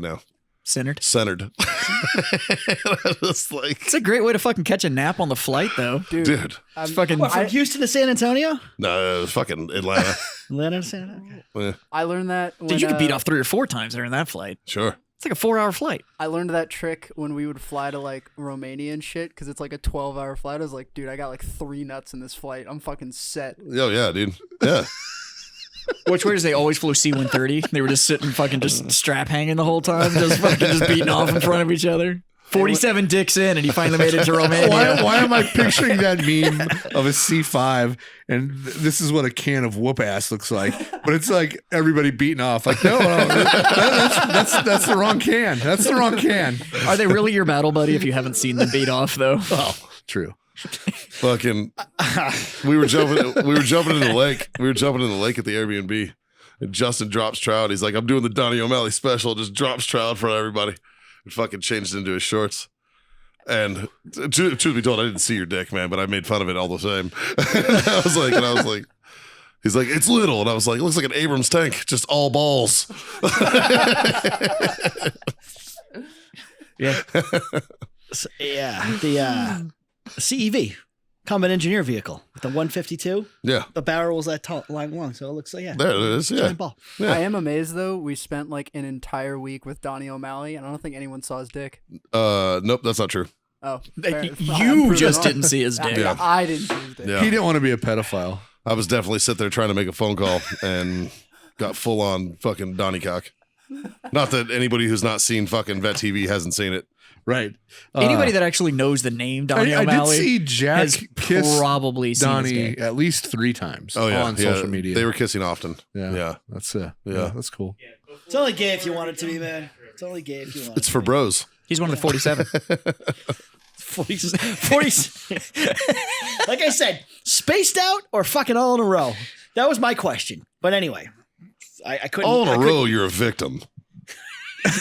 S3: Centered.
S1: centered. I was like,
S3: It's a great way to fucking catch a nap on the flight, though.
S1: dude,
S3: It's fucking.
S2: What, from Houston to San Antonio?
S1: no, it was fucking Atlanta.
S2: Atlanta to San Antonio.
S1: Yeah,
S5: I learned that when
S3: Dude, you could beat off 3 or 4 times during that flight.
S1: sure.
S3: It's like a 4-hour flight.
S5: I learned that trick when we would fly to like Romania and shit, because it's like a 12-hour flight. I was like, dude, I got like 3 nuts in this flight. I'm fucking set.
S1: Oh, yeah, dude. Yeah.
S3: Which way does they always flew C-130? They were just sitting fucking just strap hanging the whole time, just fucking just beating off in front of each other. 47 dicks in, and he finally made it to Romania.
S4: Why am I picturing that meme of a C5 and this is what a can of whoop ass looks like? But it's like everybody beating off. Like, no, that's the wrong can. That's the wrong can.
S3: Are they really your battle buddy if you haven't seen them beat off, though?
S4: Oh, true.
S1: Fucking, we were jumping in the lake. We were jumping in the lake at the Airbnb. And Justin drops trout. He's like, I'm doing the Donnie O'Malley special. Just drops trout for everybody. And fucking changed into his shorts. And truth be told, I didn't see your dick, man, but I made fun of it all the same. I was like, he's like, it's little. And I was like, it looks like an Abrams tank, just all balls.
S3: Yeah.
S2: So, yeah, the CEV, Combat Engineer Vehicle, with the 152.
S1: Yeah.
S2: The barrel was that tall, long, so it looks like, yeah.
S1: There it is. Yeah.
S2: Giant ball.
S1: Yeah.
S5: I am amazed though. We spent like an entire week with Donnie O'Malley, and I don't think anyone saw his dick.
S1: Nope, that's not true.
S5: Oh,
S3: You just didn't see his dick.
S1: Yeah.
S5: I didn't see his dick.
S1: Yeah.
S4: He didn't want to be a pedophile.
S1: I was definitely sitting there trying to make a phone call and got full on fucking Donnie cock. Not that anybody who's not seen fucking Vet TV hasn't seen it.
S4: Right.
S3: Anybody that actually knows the name Donnie
S4: I did
S3: O'Malley
S4: see Jack
S3: has
S4: kiss
S3: probably seen his
S4: Donnie
S3: dick.
S4: at least 3 times
S1: Oh yeah,
S4: on
S1: yeah.
S4: social media.
S1: They were kissing often.
S4: yeah. That's
S1: Yeah.
S4: that's cool.
S2: It's only gay if you want it to be, man. It's only gay if you want
S1: It's
S2: it
S1: for
S2: to
S1: bros.
S3: He's one of the 47.
S2: be. 40 like I said, spaced out or fucking all in a row? That was my question. But anyway, I couldn't.
S1: All in a row, you're a victim.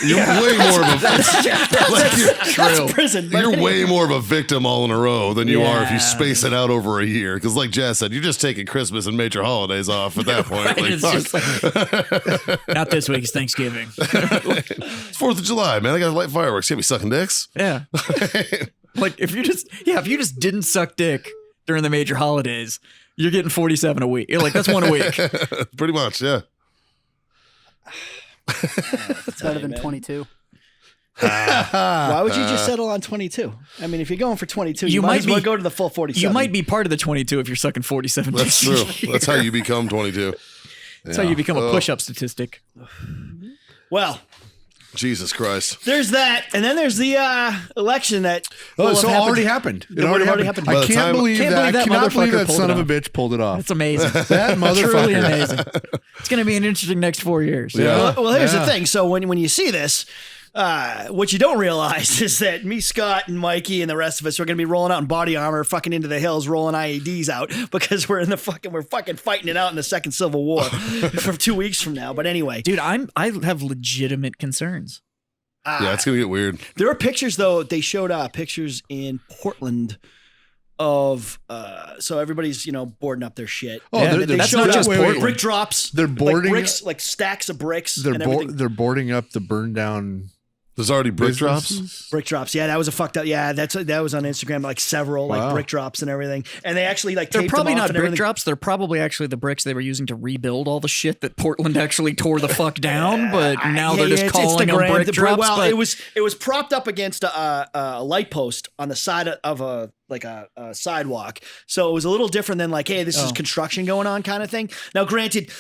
S1: You're way more of a
S2: That's prison. But
S1: you're
S2: anyway.
S1: way more of a victim all in a row than you are if you
S3: Yeah.
S1: space it out over a year. Because like Jazz said, you're just taking Christmas and major holidays off at that point.
S3: Right,
S1: Like,
S3: it's
S1: fuck.
S3: just not this week. It's Thanksgiving.
S1: It's 4th of July, man. I gotta light fireworks. You can't be sucking dicks.
S3: Yeah. Like if you just didn't suck dick during the major holidays, you're getting 47 a week. You're like, that's one a week.
S1: Pretty much, yeah.
S5: It's better than 22.
S2: Why would you just settle on 22? I mean, if you're going for 22, you,
S3: You
S2: might
S3: might
S2: as well
S3: be-
S2: go to the full 47.
S3: You might be part of the 22 if you're sucking 47
S1: That's
S3: dicks.
S1: true. That's how you become 22.
S3: That's how you become a push-up statistic.
S2: Well,
S1: Jesus Christ.
S2: There's that, and then there's the election that.
S4: Oh,
S2: will
S4: so
S2: have
S4: already happened. It already happened.
S1: By
S4: I
S1: the
S4: can't
S1: time-
S4: believe
S3: Can't
S4: that.
S3: believe
S4: I
S3: that
S4: cannot believe
S3: motherfucker
S4: that
S3: pulled
S4: son
S3: it
S4: of a
S3: off.
S4: bitch pulled it off.
S3: That's amazing.
S4: That motherfucker.
S3: Truly amazing. It's going to be an interesting next 4 years.
S1: Yeah.
S2: Well, here's
S4: Yeah.
S2: the thing. So when you see this, what you don't realize is that me, Scott, and Mikey, and the rest of us are going to be rolling out in body armor, fucking into the hills, rolling IEDs out because we're fucking fighting it out in the second Civil War for 2 weeks from now. But anyway,
S3: Dude, I have legitimate concerns.
S1: Yeah, it's going to get weird.
S2: there are pictures though. They showed pictures in Portland of so everybody's boarding up their shit.
S4: Oh,
S2: And
S4: they're-
S2: they
S3: that's
S2: showed
S3: not just Portland.
S2: brick drops.
S4: They're boarding-
S2: like bricks, like stacks of bricks.
S4: They're
S2: and everything.
S4: they're boarding up the burned down
S1: There's already brick drops.
S4: businesses?
S2: Brick drops, yeah, that was a fucked up. Yeah, that was on Instagram, like several like
S4: Wow.
S2: brick drops and everything, and they actually like
S3: They're
S2: taped
S3: probably
S2: them off
S3: not
S2: and
S3: brick
S2: everything.
S3: drops. They're probably actually the bricks they were using to rebuild all the shit that Portland actually tore the fuck down. But now they're just calling them brick drops.
S2: Well,
S3: but
S2: it was propped up against a light post on the side of a sidewalk, so it was a little different than like, hey, this is construction going on kind of thing. Now, granted.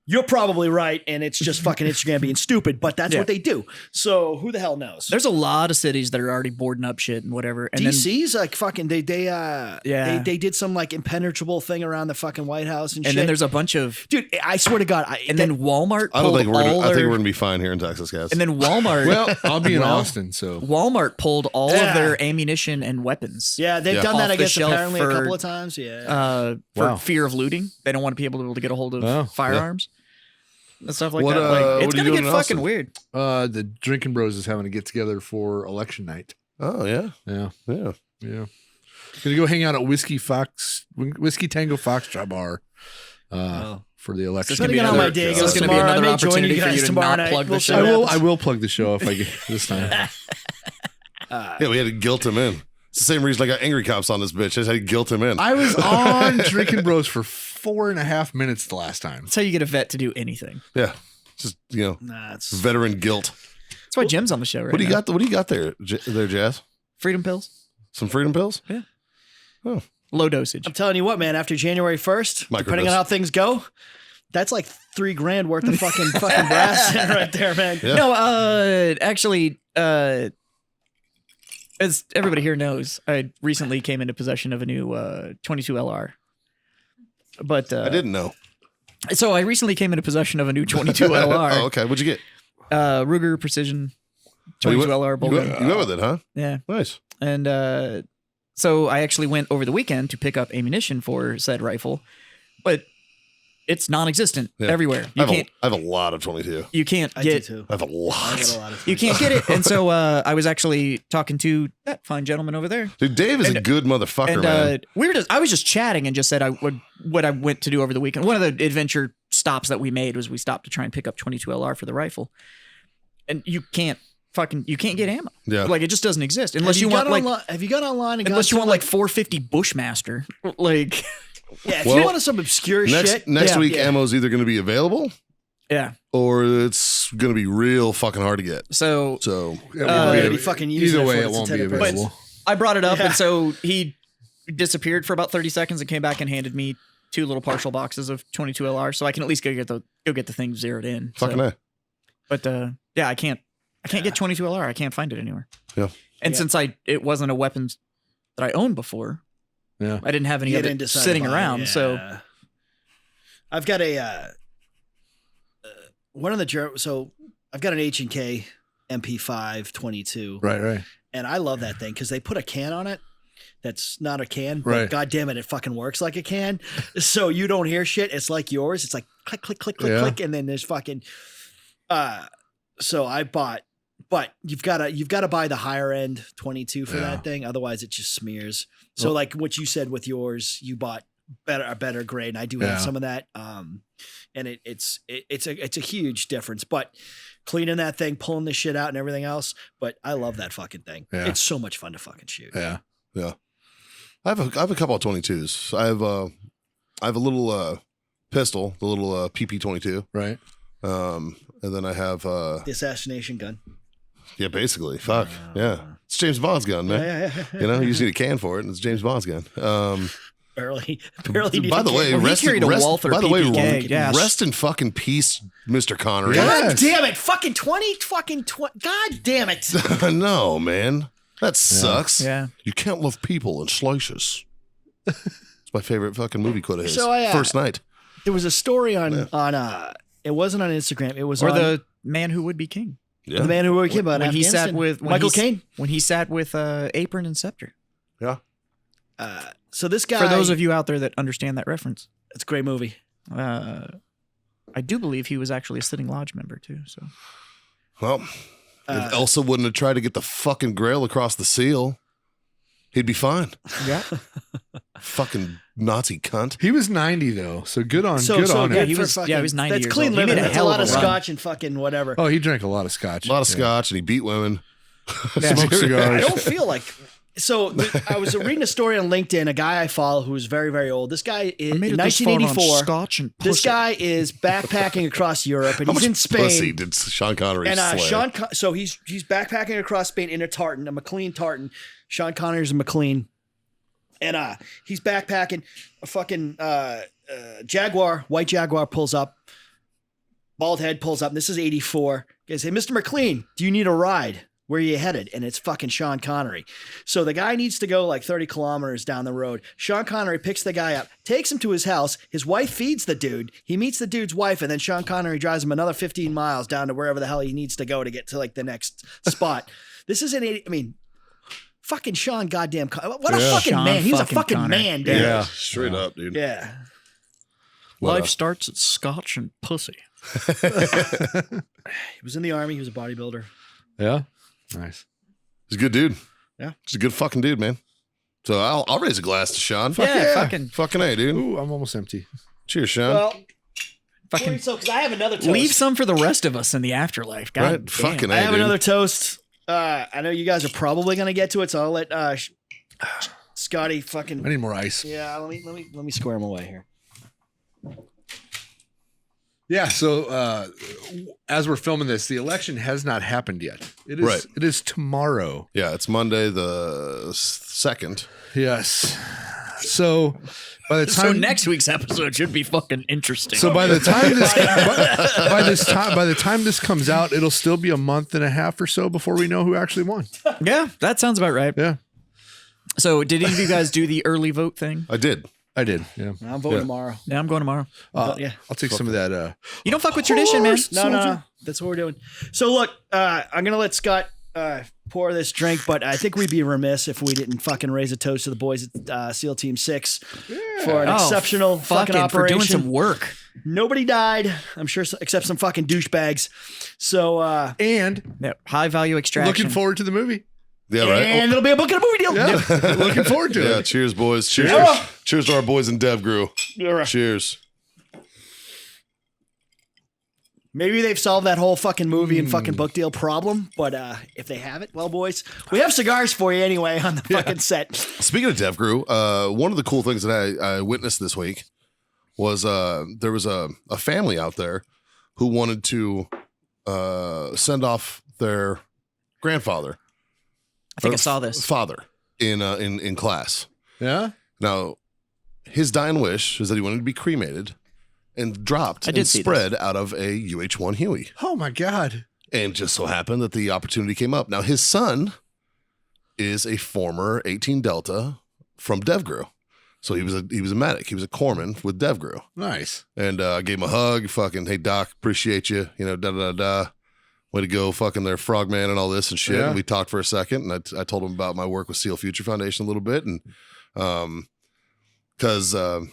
S2: You're probably right, and it's just fucking Instagram being stupid, but that's
S3: Yeah.
S2: what they do. So who the hell knows?
S3: there's a lot of cities that are already boarding up shit and whatever. And then
S2: DC's like fucking they
S3: Yeah.
S2: they did some like impenetrable thing around the fucking White House and shit.
S3: then there's a bunch of
S2: dude, I swear to God,
S3: then Walmart.
S1: I don't
S3: pulled
S1: think we're
S3: all
S1: gonna, I think
S3: their-
S1: we're going to be fine here in Texas, guys.
S3: And then Walmart.
S4: Well, I'll be in
S3: Well,
S4: Austin, so
S3: Walmart pulled all
S2: Yeah.
S3: of their ammunition and weapons.
S2: yeah, they've
S1: Yeah.
S2: done that
S3: Off
S2: I
S3: the
S2: guess
S3: shelf
S2: apparently a
S3: for,
S2: couple of times. Yeah,
S3: For
S4: Wow.
S3: fear of looting, they don't want people to be able to get a hold of
S4: Oh,
S3: firearms and stuff like
S1: What,
S3: that. Like,
S1: what
S3: it's
S1: are you
S3: gonna
S1: doing
S3: get
S1: in
S3: fucking
S1: Austin?
S3: weird.
S4: the Drinking Bros is having to get together for election night.
S1: oh, yeah.
S4: Yeah,
S1: Yeah.
S4: yeah. Gonna go hang out at Whiskey Tango Foxtrot Bar for the election.
S3: This is gonna be
S2: depending on how
S3: another-
S2: my day
S3: this
S2: goes
S3: is gonna be
S2: tomorrow,
S3: another
S2: I may join
S3: opportunity
S2: you
S3: for
S2: guys
S3: you to
S2: tomorrow
S3: not
S2: night.
S3: plug the
S2: We'll
S3: show.
S2: see what happens.
S4: I will plug the show if I get this time.
S1: Yeah, we had to guilt him in. It's the same reason I got angry cops on this bitch. I just had to guilt him in.
S4: I was on Drinking Bros for 4.5 minutes the last time.
S3: That's how you get a vet to do anything.
S1: Yeah. Just,
S2: Nah, it's
S1: veteran guilt.
S3: That's why Jim's on the show right
S1: What do you
S3: now.
S1: got? What do you got there, Jazz?
S3: Freedom pills,
S1: Some freedom pills?
S3: low dosage.
S2: I'm telling you what, man. After January 1st, depending on
S1: Microdose.
S2: how things go, that's like $3,000 worth of fucking brass right there, man.
S1: Yeah.
S3: No, actually, as everybody here knows, I recently came into possession of a new 22 LR. But
S1: I didn't know.
S3: So I recently came into possession of a new 22 LR.
S1: Oh, okay. What'd you get?
S3: Ruger Precision
S1: Oh,
S3: 22
S1: you
S3: LR
S1: went,
S3: bolt
S1: you
S3: gun.
S1: went, you went with it, huh?
S3: Yeah.
S1: Nice.
S3: And so I actually went over the weekend to pick up ammunition for said rifle, but it's non-existent
S1: Yeah.
S3: everywhere.
S1: I
S3: You
S1: have,
S3: can't.
S1: I have a lot of 22.
S3: You can't
S2: I do
S3: get.
S2: too.
S1: I have a
S2: I
S1: lot.
S2: got a lot of
S3: You can't get it. And so I was actually talking to that fine gentleman over there.
S1: Dude, Dave is a
S3: And-
S1: good motherfucker,
S3: And
S1: man.
S3: I was just chatting and just said what I went to do over the weekend. One of the adventure stops that we made was we stopped to try and pick up 22 LR for the rifle. And you can't get ammo.
S1: Yeah.
S3: Like it just doesn't exist unless you want like
S2: have you got online and
S3: unless
S2: got
S3: you want
S2: some,
S3: like 450 Bushmaster. Like
S2: yeah, if
S1: Well,
S2: you want some obscure shit.
S1: Next
S3: Yeah.
S1: week,
S2: Yeah.
S1: ammo's either going to be available
S3: yeah.
S1: or it's going to be real fucking hard to get.
S3: So
S1: So,
S4: It won't
S2: Everybody
S4: be-
S2: fucking use
S4: either
S2: it
S4: way,
S2: for
S4: it
S2: its
S4: won't be
S2: intended purpose.
S4: available.
S3: I brought it up,
S2: Yeah.
S3: and so he disappeared for about 30 seconds and came back and handed me 2 little partial boxes of 22 LR, so I can at least go get the thing zeroed in.
S1: fucking
S3: so,
S1: A.
S3: But yeah, I can't get 22 LR. I can't find it anywhere.
S1: Yeah.
S3: And
S2: Yeah.
S3: since it wasn't a weapon that I owned before,
S4: Yeah.
S3: I didn't have any
S2: You
S3: of
S2: didn't
S3: it
S2: decide
S3: sitting
S2: to buy it,
S3: around.
S2: yeah.
S3: So
S2: I've got a one of the so I've got an H&K MP5 22,
S4: Right.
S2: and I love that thing because they put a can on it. That's not a can, but
S4: Right.
S2: God damn it, it fucking works like a can. So you don't hear shit. It's like yours. It's like click, click, click, click,
S4: Yeah.
S2: click, and then there's fucking. So I bought, but you've got to buy the higher end 22 for
S4: Yeah.
S2: that thing. Otherwise, it just smears. So like what you said with yours, you bought a better grade, and I do
S4: Yeah.
S2: have some of that. And it's a huge difference, but cleaning that thing, pulling the shit out and everything else. But I love that fucking thing.
S4: Yeah.
S2: It's so much fun to fucking shoot.
S4: Yeah.
S1: I have a couple of 22s. I have a little pistol, the little PP22.
S4: Right.
S1: And then I have
S2: The assassination gun.
S1: yeah, basically. Fuck. Yeah. It's James Bond's gun, man.
S2: Yeah.
S1: You know, you just need a can for it, and it's James Bond's gun.
S2: barely.
S1: By the way,
S3: Well, he
S1: rest,
S3: carried a
S1: rest,
S3: Walther
S1: by the way,
S3: PP gag, yeah.
S1: rest in fucking peace, Mr. Connery.
S2: God
S4: Yes.
S2: damn it! Fucking 20. God damn it!
S1: No, man. That sucks.
S3: Yeah.
S1: You can't love people in slices. It's my favorite fucking movie quote of his.
S2: So I,
S1: First Night.
S2: There was a story on it wasn't on Instagram. It was
S3: Or
S2: on
S3: the man who would be king.
S1: Yeah.
S2: the man who came about
S3: When he sat with
S2: Michael Caine.
S3: When he sat with Apron and Scepter.
S1: Yeah.
S2: So this guy,
S3: For those of you out there that understand that reference,
S2: it's a great movie.
S3: I do believe he was actually a sitting lodge member too. So
S1: Well, if Elsa wouldn't have tried to get the fucking Grail across the seal, he'd be fine.
S3: yeah,
S1: Fucking Nazi cunt.
S4: He was 90 though, so good on
S2: So
S4: on
S2: good
S4: him.
S3: he
S2: for
S3: was-
S2: fucking,
S3: yeah, he was 90
S2: That's
S3: years
S2: clean
S3: old. He
S2: living.
S3: made a
S2: That's a
S3: hell
S2: lot
S3: of
S2: of
S3: a run.
S2: scotch and fucking whatever.
S4: Oh, he drank a lot of scotch.
S1: A lot of
S4: Yeah.
S1: scotch, and he beat women.
S4: Smoked
S2: I
S4: cigars.
S2: don't feel like. So I was reading a story on LinkedIn. A guy I follow who's very, very old. This guy is in 1984.
S3: Scotch and
S2: This guy is backpacking across Europe, and
S1: How
S2: he's
S1: much
S2: in Spain.
S1: pussy did Sean Connery
S2: And
S1: slay?
S2: so he's backpacking across Spain in a tartan, a McLean tartan. Sean Connery's a McLean, and he's backpacking. A fucking Jaguar, white Jaguar pulls up. Bald head pulls up. And this is 84. Goes, hey, Mr. McLean, do you need a ride? Where are you headed? And it's fucking Sean Connery. So the guy needs to go like 30 kilometers down the road. Sean Connery picks the guy up, takes him to his house. His wife feeds the dude. He meets the dude's wife, and then Sean Connery drives him another 15 miles down to wherever the hell he needs to go to get to like the next spot. This is fucking Sean goddamn what a fucking
S3: Sean
S2: man. He was a
S3: fucking
S2: fucking
S3: Connery.
S2: man, dude.
S4: Yeah.
S1: Straight up, dude.
S2: Yeah.
S1: What
S3: Life
S1: a-
S3: starts at scotch and pussy.
S2: He was in the army. He was a bodybuilder.
S4: Yeah. Nice.
S1: He's a good dude.
S2: Yeah.
S1: He's a good fucking dude, man. So I'll raise a glass to Sean.
S3: Yeah, fucking
S1: Fucking A, dude.
S4: Ooh, I'm almost empty.
S1: Cheers, Sean.
S2: Well,
S3: fucking
S2: so because I have another toast.
S3: leave some for the rest of us in the afterlife. God
S1: Right?
S3: damn.
S1: Fucking A,
S2: I have
S1: dude.
S2: another toast. I know you guys are probably gonna get to it, so I'll let Scotty fucking.
S4: I need more ice.
S2: Yeah, let me square him away here.
S4: Yeah. So as we're filming this, the election has not happened yet. It is.
S1: Right.
S4: It is tomorrow.
S1: Yeah, it's Monday the 2nd.
S4: Yes. So by the time
S3: So next week's episode should be fucking interesting.
S4: So by the time by the time this comes out, it'll still be a month and a half or so before we know who actually won.
S3: yeah, that sounds about right.
S4: Yeah,
S3: So did any of you guys do the early vote thing?
S1: I did.
S4: I did. Yeah,
S2: I'm voting
S1: Yeah.
S2: tomorrow.
S3: Yeah, I'm going tomorrow.
S2: Yeah.
S4: I'll take some of that.
S3: You don't fuck with tradition, man.
S2: No. That's what we're doing. So look, I'm gonna let Scott pour this drink, but I think we'd be remiss if we didn't fucking raise a toast to the boys at SEAL Team 6 for an exceptional fucking
S3: for
S2: operation.
S3: doing some work.
S2: Nobody died, I'm sure, except some fucking douchebags. So
S4: And
S3: Yeah, high value extraction.
S4: looking forward to the movie.
S1: Yeah, right.
S2: and it'll be a book and a movie deal.
S4: Yeah, looking forward to
S1: Yeah,
S4: it.
S1: cheers, boys. Cheers.
S2: Yeah.
S1: Cheers to our boys in Dev Grew.
S2: Yeah.
S1: Cheers.
S2: Maybe they've solved that whole fucking movie and fucking book deal problem, but if they haven't, well, boys, we have cigars for you anyway on the fucking set.
S1: Speaking of Dev Grew, one of the cool things that I witnessed this week was there was a family out there who wanted to send off their grandfather.
S3: I think I
S1: or
S3: saw this.
S1: father in class.
S4: Yeah.
S1: Now, his dying wish is that he wanted to be cremated and dropped
S3: I did
S1: and
S3: see
S1: spread out of a UH-1 Huey.
S4: Oh my God.
S1: And just so happened that the opportunity came up. Now, his son is a former 18 Delta from DevGrew. So he was a medic. He was a corpsman with DevGrew.
S4: Nice.
S1: And I gave him a hug. Fucking, hey, Doc, appreciate you. You know, da-da-da-da. Way to go, fucking their frogman and all this and shit.
S4: Yeah.
S1: And we talked for a second. And I told him about my work with SEAL Future Foundation a little bit. And because did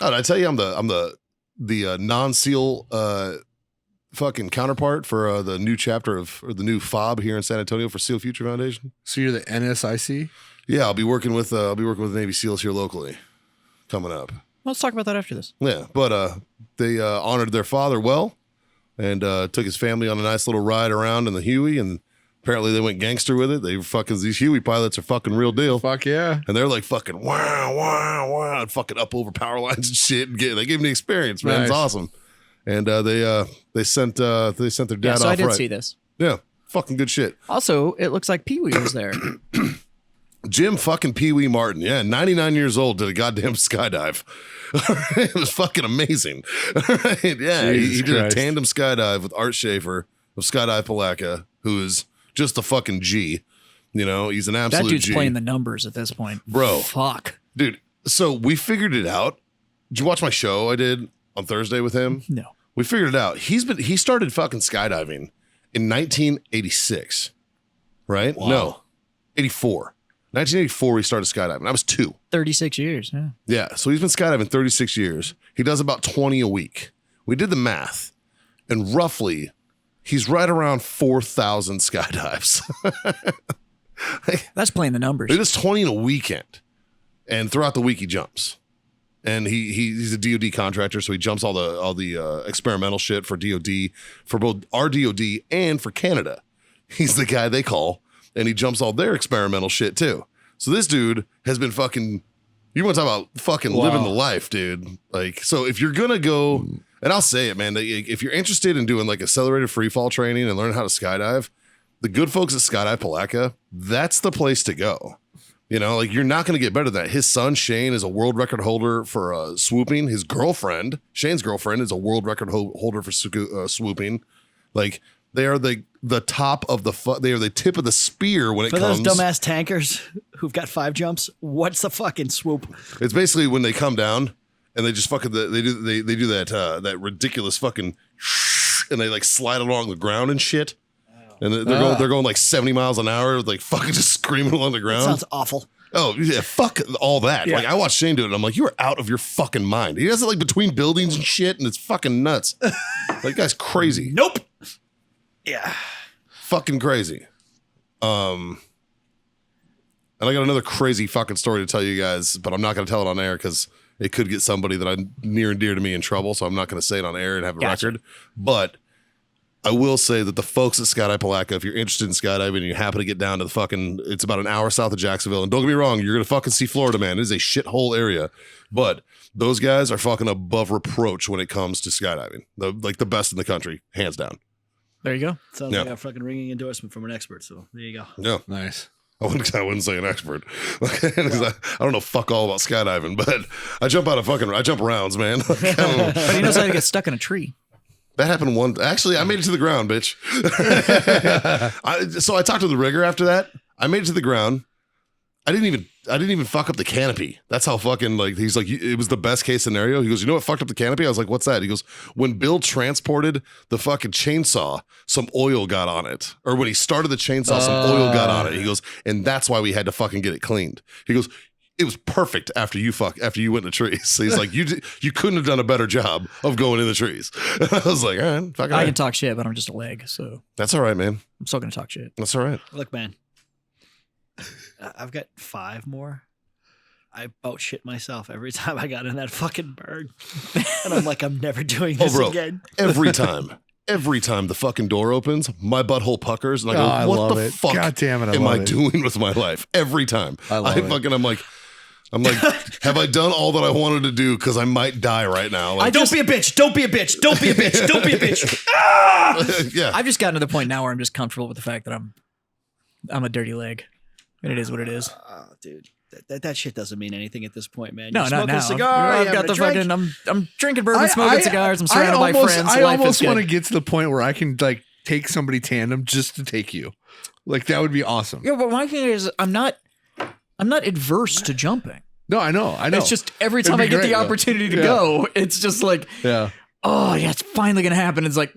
S1: I tell you I'm the non-SEAL fucking counterpart for the new chapter or the new FOB here in San Antonio for SEAL Future Foundation.
S4: So you're the NSIC?
S1: Yeah, I'll be working with Navy SEALs here locally coming up.
S3: Let's talk about that after this.
S1: Yeah, but they honored their father well and took his family on a nice little ride around in the Huey, and apparently they went gangster with it. These Huey pilots are fucking real deal.
S4: Fuck yeah.
S1: And they're like fucking wow, and fucking up over power lines and shit. And they gave me the experience, man. It's
S4: Nice.
S1: awesome. And they sent their dad
S3: Yeah, so
S1: off
S3: I did
S1: right.
S3: see this.
S1: Yeah, fucking good shit.
S3: Also, it looks like Pee Wee was there.
S1: Jim fucking Pee Wee Martin. Yeah, 99 years old, did a goddamn skydive. It was fucking amazing. All right, yeah, he did a tandem skydive with Art Schaefer of Skydive Palaca, who is just a fucking G. You know, he's an absolute
S3: That dude's
S1: G.
S3: playing the numbers at this point.
S1: Bro.
S3: Fuck.
S1: Dude, so we figured it out. Did you watch my show I did on Thursday with him?
S3: No.
S1: We figured it out. He started fucking skydiving in 1986. Right?
S4: Wow.
S1: No. 84. 1984 he started skydiving. I was 2.
S3: 36 years. Yeah.
S1: Yeah, so he's been skydiving 36 years. He does about 20 a week. We did the math, and roughly, he's right around 4,000 skydives.
S3: That's playing the numbers.
S1: He does 20 in a weekend, and throughout the week he jumps. And he's a DoD contractor, so he jumps all the experimental shit for DoD, for both our DoD and for Canada. He's the guy they call, and he jumps all their experimental shit too. So this dude has been fucking. You want to talk about fucking living the life, dude? Like, so if you're gonna go, and I'll say it, man, if you're interested in doing like accelerated free fall training and learn how to skydive, the good folks at Skydive Palaca, that's the place to go. You know, like you're not going to get better than that. His son, Shane, is a world record holder for swooping. His girlfriend, Shane's girlfriend, is a world record holder for swooping. Like they are the top of they are the tip of the spear when it
S2: For
S1: comes.
S2: those dumbass tankers who've got 5 jumps, what's the fucking swoop?
S1: It's basically when they come down and they just fucking they do that ridiculous fucking and they like slide along the ground and shit. And they're going like 70 miles an hour, like fucking just screaming along the ground.
S2: Sounds awful.
S1: Oh yeah, fuck all that.
S2: Yeah.
S1: Like I watched Shane do it, and I'm like, you are out of your fucking mind. He does it like between buildings and shit, and it's fucking nuts. Like guy's crazy.
S2: Nope. Yeah.
S1: Fucking crazy. And I got another crazy fucking story to tell you guys, but I'm not going to tell it on air because it could get somebody that I'm near and dear to me in trouble. So I'm not going to say it on air and have a record. But I will say that the folks at Skydive Palaca, if you're interested in skydiving and you happen to get down to the fucking, it's about an hour south of Jacksonville. And don't get me wrong, you're going to fucking see Florida, man. It is a shithole area. But those guys are fucking above reproach when it comes to skydiving. Like the best in the country, hands down.
S3: There you go.
S2: Sounds like a fucking ringing endorsement from an expert. So there you go.
S1: Yeah.
S4: Nice.
S1: I wouldn't say an expert. Because I don't know fuck all about skydiving, but I jump rounds, man.
S3: But he knows how to get stuck in a tree.
S1: That happened actually, I made it to the ground, bitch. So I talked to the rigger after that. I made it to the ground. I didn't even fuck up the canopy. That's how fucking like, he's like, it was the best case scenario. He goes, you know what fucked up the canopy? I was like, what's that? He goes, when Bill transported the fucking chainsaw, some oil got on it. Or when he started the chainsaw, some oil got on it. He goes, and that's why we had to fucking get it cleaned. He goes, it was perfect after you went in the trees. So he's like, you couldn't have done a better job of going in the trees. I was like, all right, fucking
S3: I can talk shit, but I'm just a leg, so
S1: that's all right, man.
S3: I'm still gonna talk shit.
S1: That's all right.
S2: Look, man, I've got 5 more. I about shit myself every time I got in that fucking bird. And I'm like, I'm never doing this again.
S1: Every time the fucking door opens, my butthole puckers, and I go, "What the fuck
S4: God damn it,
S1: am I doing with my life?" Every time, I'm like, have I done all that I wanted to do? Because I might die right now. Like,
S2: Don't be a bitch. Don't be a bitch. Don't be a bitch. Don't be a bitch. Ah!
S1: Yeah,
S3: I've just gotten to the point now where I'm just comfortable with the fact that I'm a dirty leg, and it is what it is.
S2: Dude, that shit doesn't mean anything at this point, man.
S3: No,
S2: You're
S3: not
S2: smoking
S3: now.
S2: a cigar.
S3: I've got the fucking. I'm drinking bourbon, smoking cigars. I'm surrounded by friends.
S4: I
S3: Life
S4: almost
S3: is
S4: want to
S3: good.
S4: get to the point where I can like take somebody tandem just to take you. Like that would be awesome.
S3: Yeah, but my thing is, I'm not adverse to jumping.
S4: No, I know.
S3: It's just every time
S4: It'd
S3: I
S4: be
S3: get
S4: great,
S3: the
S4: though.
S3: opportunity to
S4: Yeah.
S3: go, it's just like,
S4: Yeah.
S3: oh yeah, it's finally gonna happen. It's like,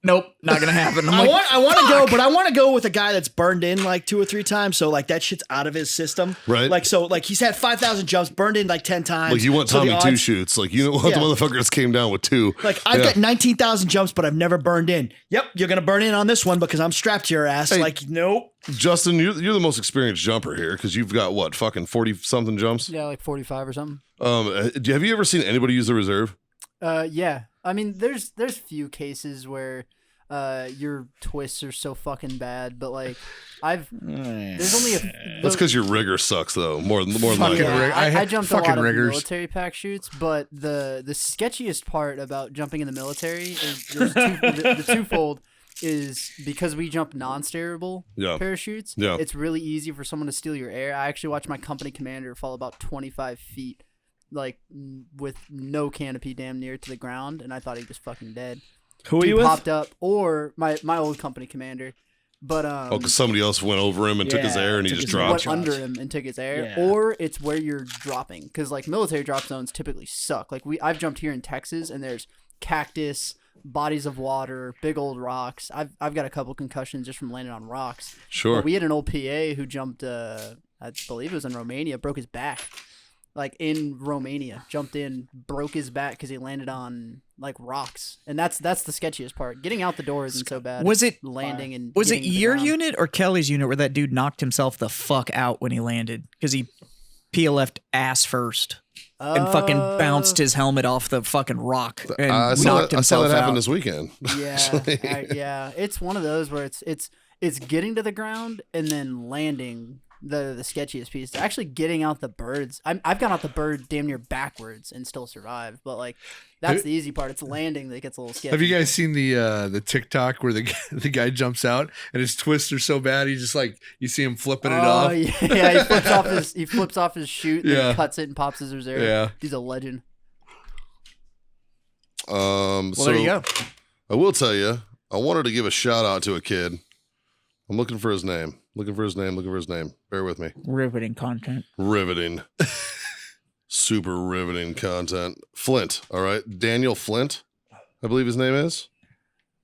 S3: nope, not gonna happen. I'm
S2: I
S3: like,
S2: want to go, but I want to go with a guy that's burned in like 2 or 3 times. So like that shit's out of his system.
S1: Right.
S2: Like, so like he's had 5,000 jumps, burned in like 10 times.
S1: like you want
S2: So the
S1: Tommy two
S2: odds-
S1: shoots. Like you know what
S2: Yeah.
S1: the motherfuckers came down with 2.
S2: Like I've
S1: Yeah.
S2: got 19,000 jumps, but I've never burned in. Yep, you're gonna burn in on this one because I'm strapped to your ass.
S1: Hey.
S2: Like, nope.
S1: Justin, you're the most experienced jumper here because you've got what fucking 40 something jumps.
S5: Yeah, like 45 or something.
S1: Have you ever seen anybody use the reserve?
S5: Yeah. I mean, there's few cases where your twists are so fucking bad, but like there's only
S1: That's because your rigger sucks though. More than
S4: Fucking
S1: likely.
S4: rig-
S5: I jumped a
S4: fucking
S5: lot of
S4: riggers.
S5: military pack shoots, but the sketchiest part about jumping in the military is there's the twofold is because we jump non-steerable
S1: Yeah.
S5: parachutes.
S1: Yeah.
S5: It's really easy for someone to steal your air. I actually watched my company commander fall about 25 feet, like with no canopy, damn near to the ground, and I thought he was fucking dead.
S2: Who are
S5: Dude
S2: you with?
S5: popped up, or my old company commander, but
S1: Oh, because somebody else went over him and took his
S2: Yeah,
S1: air and he
S2: took
S1: just
S2: his air.
S1: dropped.
S5: went under him and took his air,
S2: Yeah.
S5: or it's where you're dropping, because like military drop zones typically suck. Like I've jumped here in Texas, and there's cactus, bodies of water, big old rocks. I've got a couple concussions just from landing on rocks.
S1: Sure.
S5: But we had an old PA who jumped. I believe it was in Romania, broke his back. Like in Romania, jumped in, broke his back because he landed on like rocks, and that's the sketchiest part. Getting out the door isn't so bad.
S3: Was it
S5: landing and
S3: was it
S5: getting to the
S3: your
S5: ground.
S3: unit or Kelly's unit where that dude knocked himself the fuck out when he landed because he PLF'd ass first and fucking bounced his helmet off the fucking rock and
S1: I saw
S3: knocked
S1: that
S3: himself
S1: happen
S3: out.
S1: this weekend.
S5: Yeah, yeah. It's one of those where it's getting to the ground and then landing. The sketchiest piece. Actually getting out the birds. I've gone out the bird damn near backwards and still survived. But like that's the easy part. It's landing that gets a little sketchy.
S4: Have you guys seen the TikTok where the guy jumps out and his twists are so bad he just like you see him flipping it off?
S5: Yeah, he flips off his chute and then cuts it and pops his reserve.
S4: Yeah.
S5: He's a legend.
S3: Well,
S1: So
S3: there you go.
S1: I will tell you, I wanted to give a shout out to a kid. I'm looking for his name. Looking for his name. Bear with me.
S3: Riveting content.
S1: Riveting. Super riveting content. Flint, all right? Daniel Flint, I believe his name is.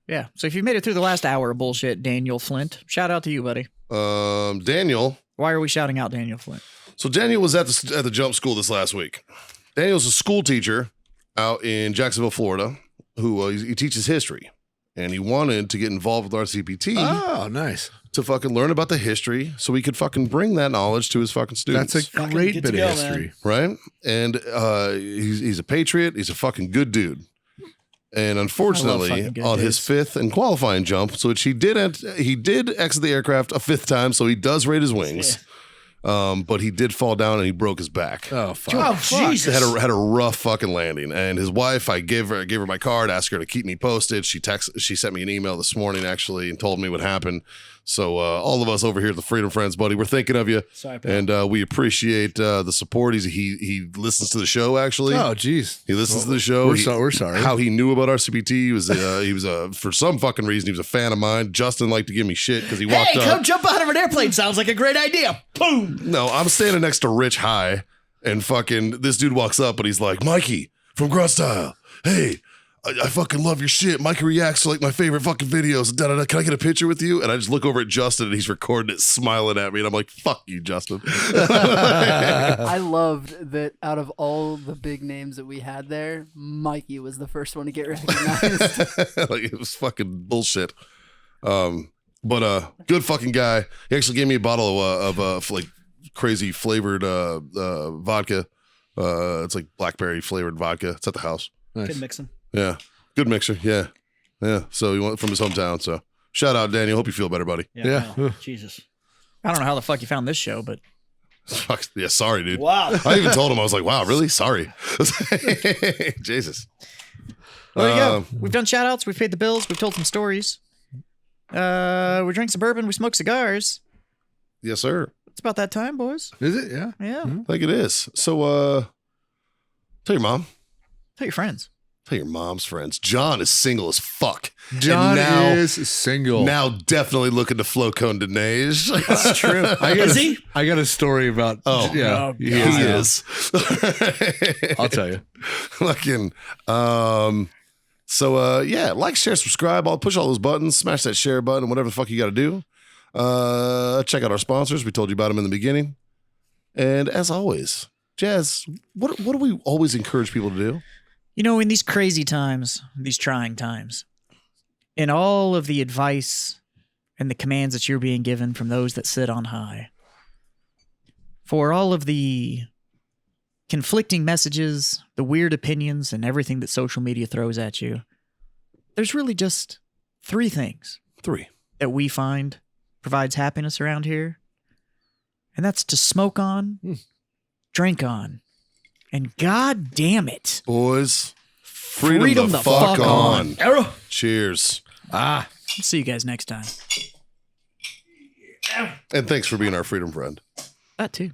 S3: Yeah. So if you made it through the last hour of bullshit, Daniel Flint, shout out to you, buddy.
S1: Daniel.
S3: Why are we shouting out Daniel Flint?
S1: So Daniel was at the jump school this last week. Daniel's a school teacher out in Jacksonville, Florida, who he teaches history. And he wanted to get involved with RCPT
S4: Oh, nice.
S1: to fucking learn about the history so he could fucking bring that knowledge to his fucking students.
S4: That's a
S2: Fucking
S4: great
S2: good
S4: bit
S2: to
S4: of
S2: go,
S4: history.
S1: right? And he's a patriot. He's a fucking good dude. And unfortunately,
S3: fucking good
S1: on his
S3: dudes.
S1: fifth and qualifying jump, so which he did exit the aircraft a fifth time, so he does rate his wings. But he did fall down and he broke his back.
S4: Oh, fuck.
S2: Oh, Jesus.
S1: Had a rough fucking landing, and his wife, I gave her my card, asked her to keep me posted. She sent me an email this morning actually and told me what happened. So all of us over here at the Freedom Friends, buddy, we're thinking of you,
S2: Sorry, pal.
S1: and we appreciate the support. He listens to the show actually.
S4: Oh, geez.
S1: He listens to the show.
S4: We're sorry.
S1: How he knew about RCPT. He was for some fucking reason he was a fan of mine. Justin liked to give me shit because he walked
S2: Hey,
S1: up.
S2: come jump out of an airplane. Sounds like a great idea. Boom.
S1: No, I'm standing next to Rich High, and fucking this dude walks up and he's like, Mikey from Grunt Style. Hey, I fucking love your shit. Mikey reacts to like my favorite fucking videos. Da, da, da. Can I get a picture with you? And I just look over at Justin and he's recording it, smiling at me. And I'm like, fuck you, Justin.
S5: I loved that out of all the big names that we had there, Mikey was the first one to get recognized.
S1: Like it was fucking bullshit. But good fucking guy. He actually gave me a bottle of like crazy flavored vodka. It's like blackberry flavored vodka. It's at the house.
S2: Good mixing.
S1: Yeah, good mixer. Yeah. So he went from his hometown. So shout out, Daniel. Hope you feel better, buddy.
S4: Yeah.
S2: no. Jesus.
S3: I don't know how the fuck you found this show, but
S1: Fuck, yeah, sorry, dude.
S2: Wow.
S1: I even told him I was like, "Wow, really? Sorry." Jesus.
S3: there you go. We've done shout outs, we've paid the bills, we've told some stories. We drank some bourbon, we smoked cigars.
S1: Yes, sir.
S3: It's about that time, boys.
S4: Is it? Yeah.
S3: Yeah.
S1: I think it is. So, tell your mom.
S3: Tell your friends.
S1: Tell your mom's friends. John is single as fuck.
S4: John
S1: And
S4: is single.
S1: now definitely looking to flow cone to Nage.
S3: That's true.
S2: Is he?
S4: I got a story about.
S1: Oh.
S4: yeah.
S3: Oh,
S4: he
S3: God.
S1: He
S4: now.
S1: is.
S4: I'll tell you.
S1: Fucking. So yeah, like, share, subscribe. I'll push all those buttons, smash that share button, whatever the fuck you got to do. Check out our sponsors. We told you about them in the beginning. And as always, Jazz, what do we always encourage people to do?
S3: You know, in these crazy times, these trying times, in all of the advice and the commands that you're being given from those that sit on high, for all of the conflicting messages, the weird opinions, and everything that social media throws at you, there's really just 3 things
S1: 3.
S3: that we find provides happiness around here. And that's to smoke on, drink on, and god damn it,
S1: Boys, freedom the fuck on.
S2: Arrow.
S1: Cheers.
S3: See you guys next time.
S1: And thanks for being our freedom friend.
S3: That too.